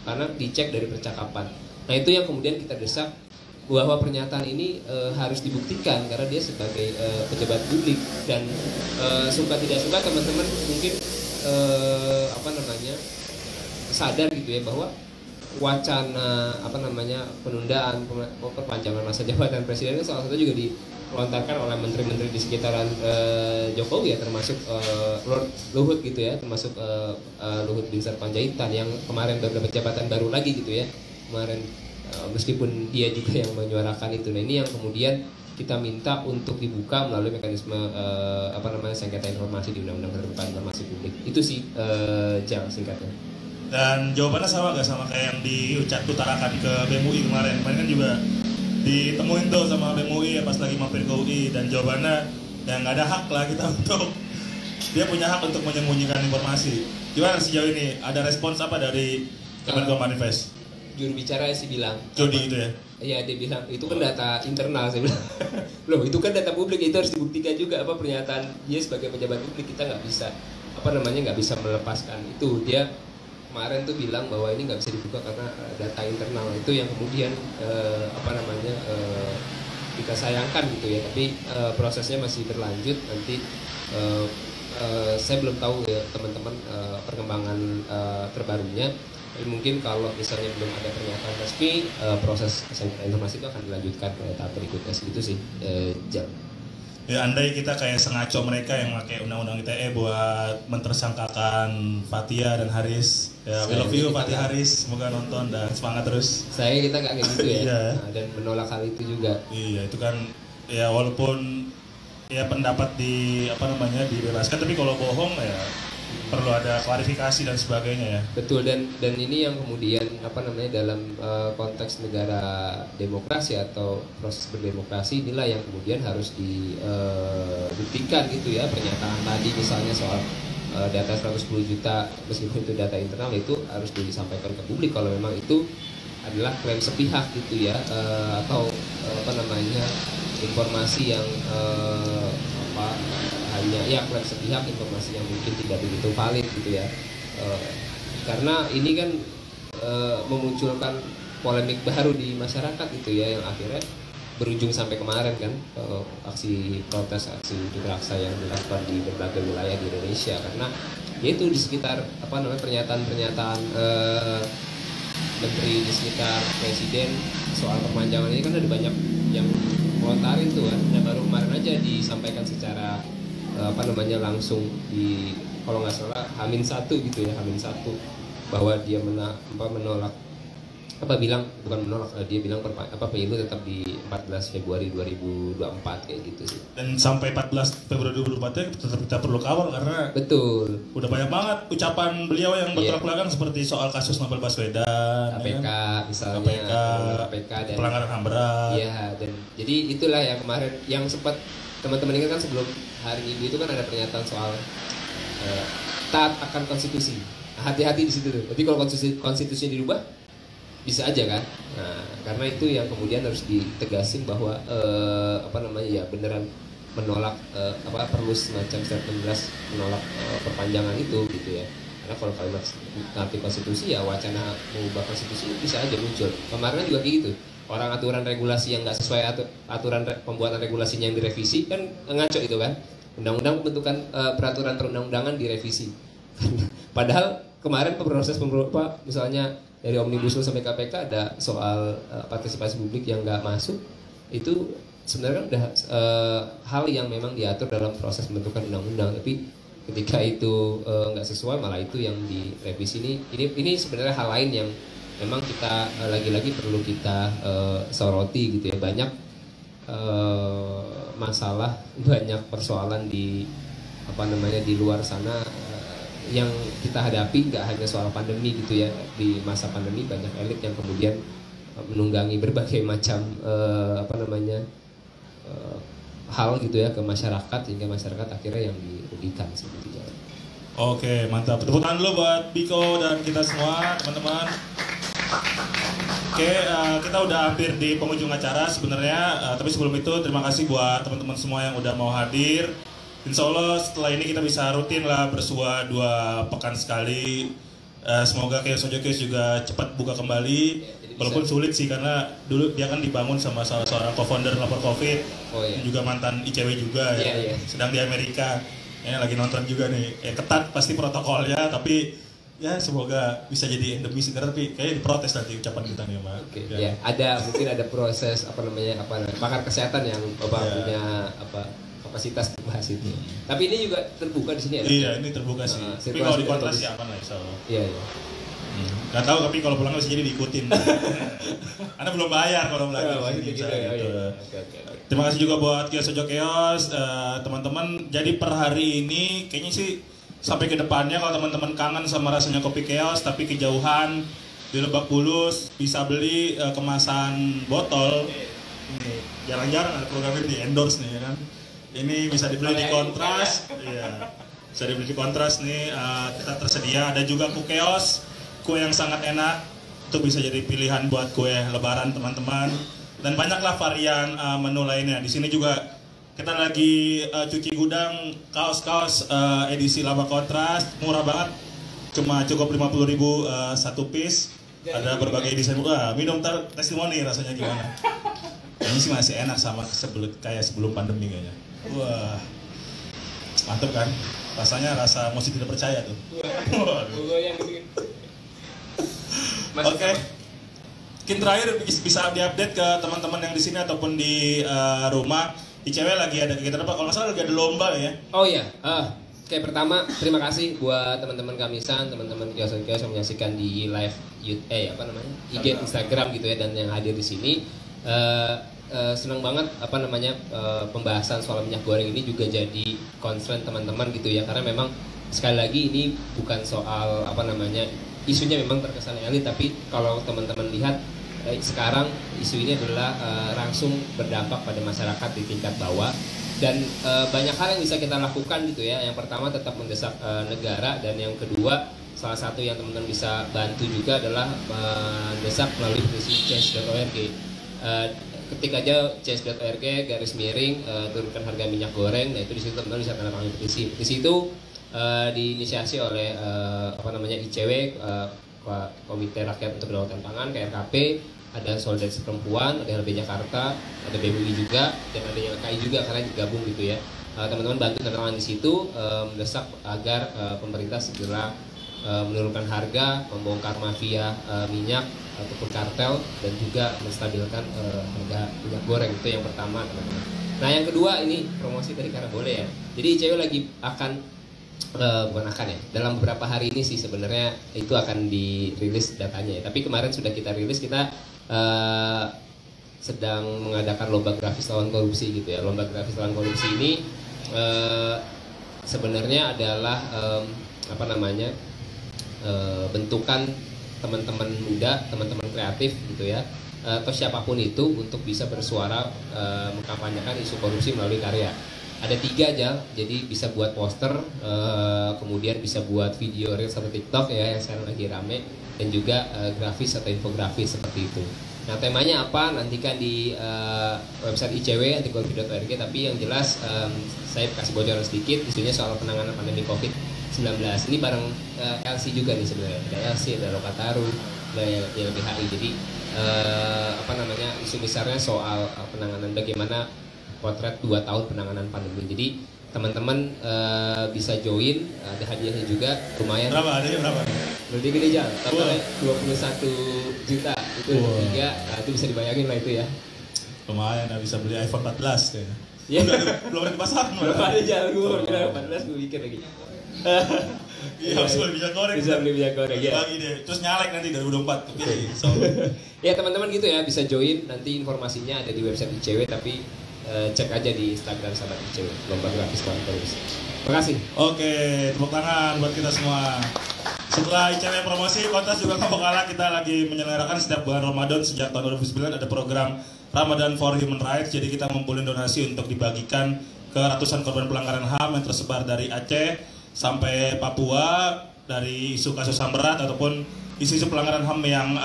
karena dicek dari percakapan. Nah itu yang kemudian kita desak bahwa pernyataan ini harus dibuktikan karena dia sebagai pejabat publik, dan suka tidak suka teman-teman mungkin sadar gitu ya bahwa wacana penundaan perpanjangan masa jabatan presiden itu salah satu juga dilontarkan oleh menteri-menteri di sekitaran Jokowi ya, termasuk Lord Luhut gitu ya, termasuk Luhut Binsar Panjaitan yang kemarin dapat jabatan baru lagi gitu ya kemarin, meskipun dia juga yang menyuarakan itu. Nah ini yang kemudian kita minta untuk dibuka melalui mekanisme sengketa informasi di Undang-Undang Keterbukaan Informasi Publik. Itu sih singkatnya. Dan jawabannya sama nggak sama kayak yang diutarakan ke BEM UI kemarin kan juga ditemuin tuh sama BEM UI ya pas lagi mampir ke UI, dan jawabannya ya nggak ada hak lah kita untuk dia punya hak untuk menyembunyikan informasi. Gimana sejauh ini ada respons apa dari Kemenko Marves? juru bicara sih bilang. Jody itu ya? Iya, dia bilang itu kan data internal, saya bilang. Loh, itu kan data publik, itu harus dibuktikan juga apa pernyataan dia sebagai pejabat publik, kita nggak bisa nggak bisa melepaskan itu. Dia kemarin tuh bilang bahwa ini nggak bisa dibuka karena data internal, itu yang kemudian kita sayangkan gitu ya. Tapi prosesnya masih berlanjut, nanti saya belum tahu ya teman-teman perkembangan terbarunya. Tapi mungkin kalau misalnya belum ada pernyataan resmi, proses informasi itu akan dilanjutkan ke tahap berikutnya. Segitu sih, Jam. Ya, andai kita kayak sengaco mereka yang pakai undang-undang ITE buat mentersangkakan Fathia dan Haris. Ya, we love you Fathia Haris, semoga nonton dan semangat terus. Kita nggak kayak gitu ya. Iya. Dan menolak hal itu juga. Iya, itu kan ya walaupun ya pendapat dibebaskan, tapi kalau bohong ya perlu ada klarifikasi dan sebagainya ya. Betul, dan ini yang kemudian dalam konteks negara demokrasi atau proses berdemokrasi, inilah yang kemudian harus dibuktikan gitu ya. Pernyataan tadi misalnya soal data 110 juta meskipun itu data internal, itu harus disampaikan ke publik kalau memang itu adalah klaim sepihak gitu ya, atau informasi yang hanya ya klaim sepihak, informasi yang mungkin tidak begitu valid gitu ya. Karena ini kan memunculkan polemik baru di masyarakat gitu ya, yang akhirnya berujung sampai kemarin kan aksi protes, aksi unjuk rasa yang dilakukan di berbagai wilayah di Indonesia, karena yaitu di sekitar pernyataan-pernyataan menteri, di sekitar presiden soal perpanjangan ini kan ada banyak yang melontarin tuh kan. Dan baru kemarin aja disampaikan secara langsung di, kalau nggak salah H-1 gitu ya, H-1, bahwa dia menolak dia bilang pemilu tetap di 14 Februari 2024 kayak gitu sih. Dan sampai 14 Februari 2024 tetap kita perlu kawal karena betul, udah banyak banget ucapan beliau yang bertolak belakang seperti soal kasus Novel Baswedan, KPK ya, misalnya, KPK dan pelanggaran HAM berat. Iya, dan jadi itulah yang kemarin yang sempat teman-teman ingat kan, sebelum hari Minggu itu kan ada pernyataan soal taat akan konstitusi. Hati-hati di situ tuh. Jadi kalau konstitusinya dirubah bisa aja kan. Nah, karena itu yang kemudian harus ditegasin bahwa beneran menolak perlu semacam statement jelas menolak perpanjangan itu gitu ya. Karena kalau kalimat nanti konstitusi ya wacana mengubah konstitusi bisa aja muncul. Kemarin juga kayak gitu. Orang aturan regulasi yang nggak sesuai aturan pembuatan regulasinya yang direvisi kan ngaco itu kan. Undang-undang pembentukan peraturan perundang-undangan direvisi. Padahal kemarin proses misalnya dari Omnibus Law sampai KPK ada soal partisipasi publik yang nggak masuk, itu sebenarnya kan udah hal yang memang diatur dalam proses pembentukan undang-undang, tapi ketika itu nggak sesuai malah itu yang direvisi. Ini sebenarnya hal lain yang memang kita lagi-lagi perlu kita soroti gitu ya. Banyak masalah, banyak persoalan di di luar sana yang kita hadapi, nggak hanya soal pandemi gitu ya. Di masa pandemi banyak elit yang kemudian menunggangi berbagai macam hal gitu ya ke masyarakat, sehingga masyarakat akhirnya yang dirugikan sebetulnya. Oke, mantap. Tepuk tangan dulu buat Biko dan kita semua, teman-teman. Oke, kita udah hampir di penghujung acara sebenarnya, tapi sebelum itu terima kasih buat teman-teman semua yang udah mau hadir. Insya Allah setelah ini kita bisa rutin lah bersua 2 pekan sekali. Semoga Chaos Ojokes juga cepat buka kembali. Walaupun sulit sih karena dulu dia kan dibangun sama salah seorang co-founder lapor COVID, juga mantan ICW juga ya, sedang di Amerika. Ya, lagi nonton juga nih. Ketat pasti protokolnya, tapi ya semoga bisa jadi endemis karena tapi kayaknya diprotes nanti ucapan kita nih Mbak. Ya, mungkin ada proses pakar kesehatan yang punya kapasitas bahas itu. Tapi ini juga terbuka di sini ya? Iya, ini terbuka sih. Tapi kalau di kontras sih aman lah insyaallah. Iya. Gak tahu tapi kalau pulang bisa jadi diikutin. Anda belum bayar kalau lagi gitu. Terima kasih juga buat Kios Ojo Kios, teman-teman. Jadi per hari ini kayaknya sih sampai ke depannya kalau teman-teman kangen sama rasanya kopi Chaos tapi kejauhan di Lebak Bulus bisa beli kemasan botol. Ini jarang-jarang ada program ini di endorse nih ya kan. Ini bisa dibeli di Kontras. Iya. Bisa dibeli di Kontras nih, kita tersedia. Ada juga Kukeos, kue yang sangat enak. itu bisa jadi pilihan buat kue lebaran teman-teman. Dan banyaklah varian menu lainnya. Di sini juga kita lagi cuci gudang kaos-kaos edisi Laba Kontras, murah banget, cuma cukup 50.000 satu piece. Ada berbagai desain. Wah, minum testimoni rasanya gimana? Ini sih masih enak sama kayak sebelum pandemi kayaknya. Wah, mantep kan? Rasanya rasa mesti tidak percaya tuh. Oke. Mungkin terakhir bisa diupdate ke teman-teman yang di sini ataupun di rumah. ICW lagi ada kegiatan apa? Kalau nggak salah lagi ada lomba ya? Oh iya. Oke, pertama terima kasih buat teman-teman Kamisan, teman-teman kios-kios yang menyaksikan di live IG Instagram gitu ya, dan yang hadir di sini. Senang banget pembahasan soal minyak goreng ini juga jadi concern teman-teman gitu ya, karena memang sekali lagi ini bukan soal isunya memang terkesan elit, tapi kalau teman-teman lihat sekarang isu ini adalah langsung berdampak pada masyarakat di tingkat bawah, dan banyak hal yang bisa kita lakukan gitu ya. Yang pertama tetap mendesak negara, dan yang kedua salah satu yang teman-teman bisa bantu juga adalah mendesak melalui petisi change.org. Ketik aja change.org /turunkan harga minyak goreng. Nah itu di situ teman-teman bisa tanda tangan petisi. Petisi itu diinisiasi oleh ICW, Komite Rakyat untuk Kedaulatan Pangan, KRKP, ada Solidaritas Perempuan, ada LB Jakarta, ada BMUI juga, dan ada YLKI juga karena digabung gitu ya. Teman-teman bantu tanda tangan di situ, mendesak agar pemerintah segera menurunkan harga, membongkar mafia minyak ataupun kartel, dan juga menstabilkan harga minyak goreng. Itu yang pertama, teman-teman. Nah yang kedua, ini promosi tadi karena boleh ya. Jadi ICW lagi akan dalam beberapa hari ini sih sebenarnya itu akan dirilis datanya ya. Tapi kemarin sudah kita rilis, kita sedang mengadakan lomba grafis lawan korupsi gitu ya. Lomba grafis lawan korupsi ini sebenarnya adalah bentukan teman-teman muda, teman-teman kreatif gitu ya, atau siapapun itu untuk bisa bersuara mengkampanyekan isu korupsi melalui karya. Ada 3 aja, jadi bisa buat poster, kemudian bisa buat video reels atau TikTok ya yang sekarang lagi rame, dan juga grafis atau infografis seperti itu. Nah temanya apa? Nantikan di website ICW antikorupsi.org. Tapi yang jelas saya kasih bocoran sedikit, isunya soal penanganan pandemi COVID-19. Ini bareng LC juga nih sebenarnya. Ada LC, ada Lokataru, ada YLBHI. Jadi isu besarnya soal penanganan, bagaimana potret 2 tahun penanganan pandemi. Jadi teman-teman bisa join, ada hadiahnya juga lumayan. Berapa? Adanya berapa? Lebih gede aja, totalnya 21 juta. Itu tiga, itu bisa dibayangin lah itu ya. Lumayan, bisa beli iPhone 14 kayaknya. Iya. Belum ada di pasar. Belum ada jalan, gue baru bilang 14, gue pikir lagi. Iya, harus beli minyak goreng. Bisa beli minyak goreng ya. Bagi deh, terus nyalek nanti 2024 kepilih. Ya teman-teman gitu ya, bisa join, nanti informasinya ada di website ICW, tapi cek aja di Instagram sahabat ICW, lomba grafis lawan korupsi. Terima kasih. Oke, tepuk tangan buat kita semua. Setelah ICW promosi, Kontras juga nggak kalah, kita lagi menyelenggarakan setiap bulan Ramadan sejak tahun 2009 ada program Ramadan for Human Rights. Jadi kita ngumpulin donasi untuk dibagikan ke ratusan korban pelanggaran HAM yang tersebar dari Aceh sampai Papua, dari isu kasus HAM berat ataupun isu-isu pelanggaran HAM yang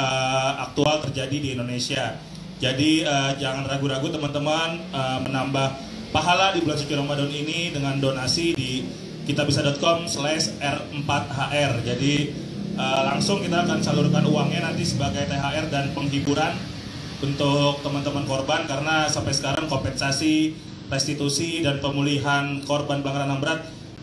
aktual terjadi di Indonesia. Jadi jangan ragu-ragu teman-teman menambah pahala di bulan suci Ramadan ini dengan donasi di kitabisa.com/R4HR. Jadi langsung kita akan salurkan uangnya nanti sebagai THR dan penghiburan untuk teman-teman korban, karena sampai sekarang kompensasi, restitusi dan pemulihan korban pelanggaran HAM berat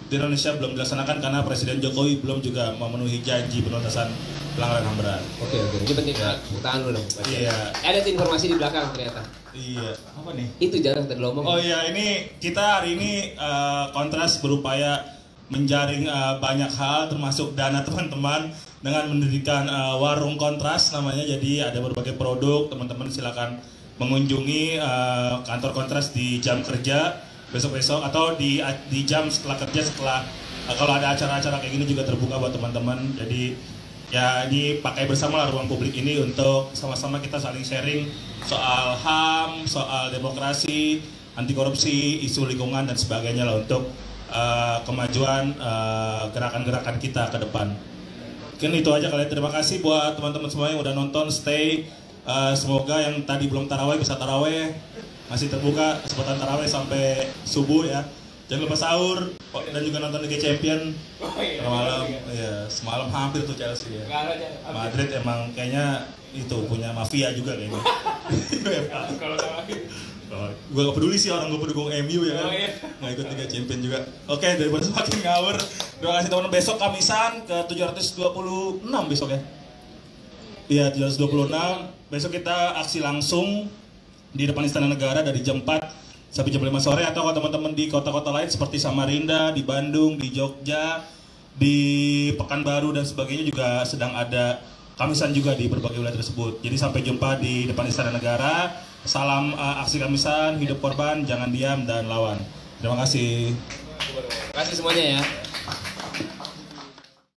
di Indonesia belum dilaksanakan karena Presiden Jokowi belum juga memenuhi janji penuntasan pelanggaran HAM berat. Oke, ini penting ya. Tahan dulu dong. Iya. Ada informasi di belakang ternyata. Iya. Apa nih? Itu jarang tadi lo ngomong. Oh iya, ini kita hari ini Kontras berupaya menjaring banyak hal termasuk dana teman-teman dengan mendirikan warung Kontras namanya. Jadi ada berbagai produk, teman-teman silakan mengunjungi kantor Kontras di jam kerja besok-besok atau di jam setelah kerja, setelah kalau ada acara-acara kayak gini juga terbuka buat teman-teman. Jadi ya ini pakai bersama lah ruang publik ini untuk sama-sama kita saling sharing soal HAM, soal demokrasi, anti korupsi, isu lingkungan dan sebagainya lah untuk kemajuan gerakan-gerakan kita ke depan. Mungkin itu aja kalian. Terima kasih buat teman-teman semua yang udah nonton, stay. Semoga yang tadi belum taraweh bisa taraweh. Masih terbuka kesempatan taraweh sampai subuh ya. Jangan lupa sahur dan juga nonton Liga Champion malam. Ya, semalam hampir tuh Chelsea ya. Madrid emang kayaknya itu punya mafia juga kayaknya. Gue gak peduli sih orang gue pendukung MU ya kan. Nggak ikut Liga Champion juga. Oke, daripada semakin ngawur. Terima kasih teman-teman. Besok Kamisan ke 726 besok ya. Iya 726. Besok kita aksi langsung di depan Istana Negara dari jam 4 sampai jam 5 sore, atau kalau teman-teman di kota-kota lain seperti Samarinda, di Bandung, di Jogja, di Pekanbaru dan sebagainya juga sedang ada Kamisan juga di berbagai wilayah tersebut. Jadi sampai jumpa di depan Istana Negara. Salam aksi Kamisan, hidup korban, jangan diam dan lawan. Terima kasih. Terima kasih semuanya ya.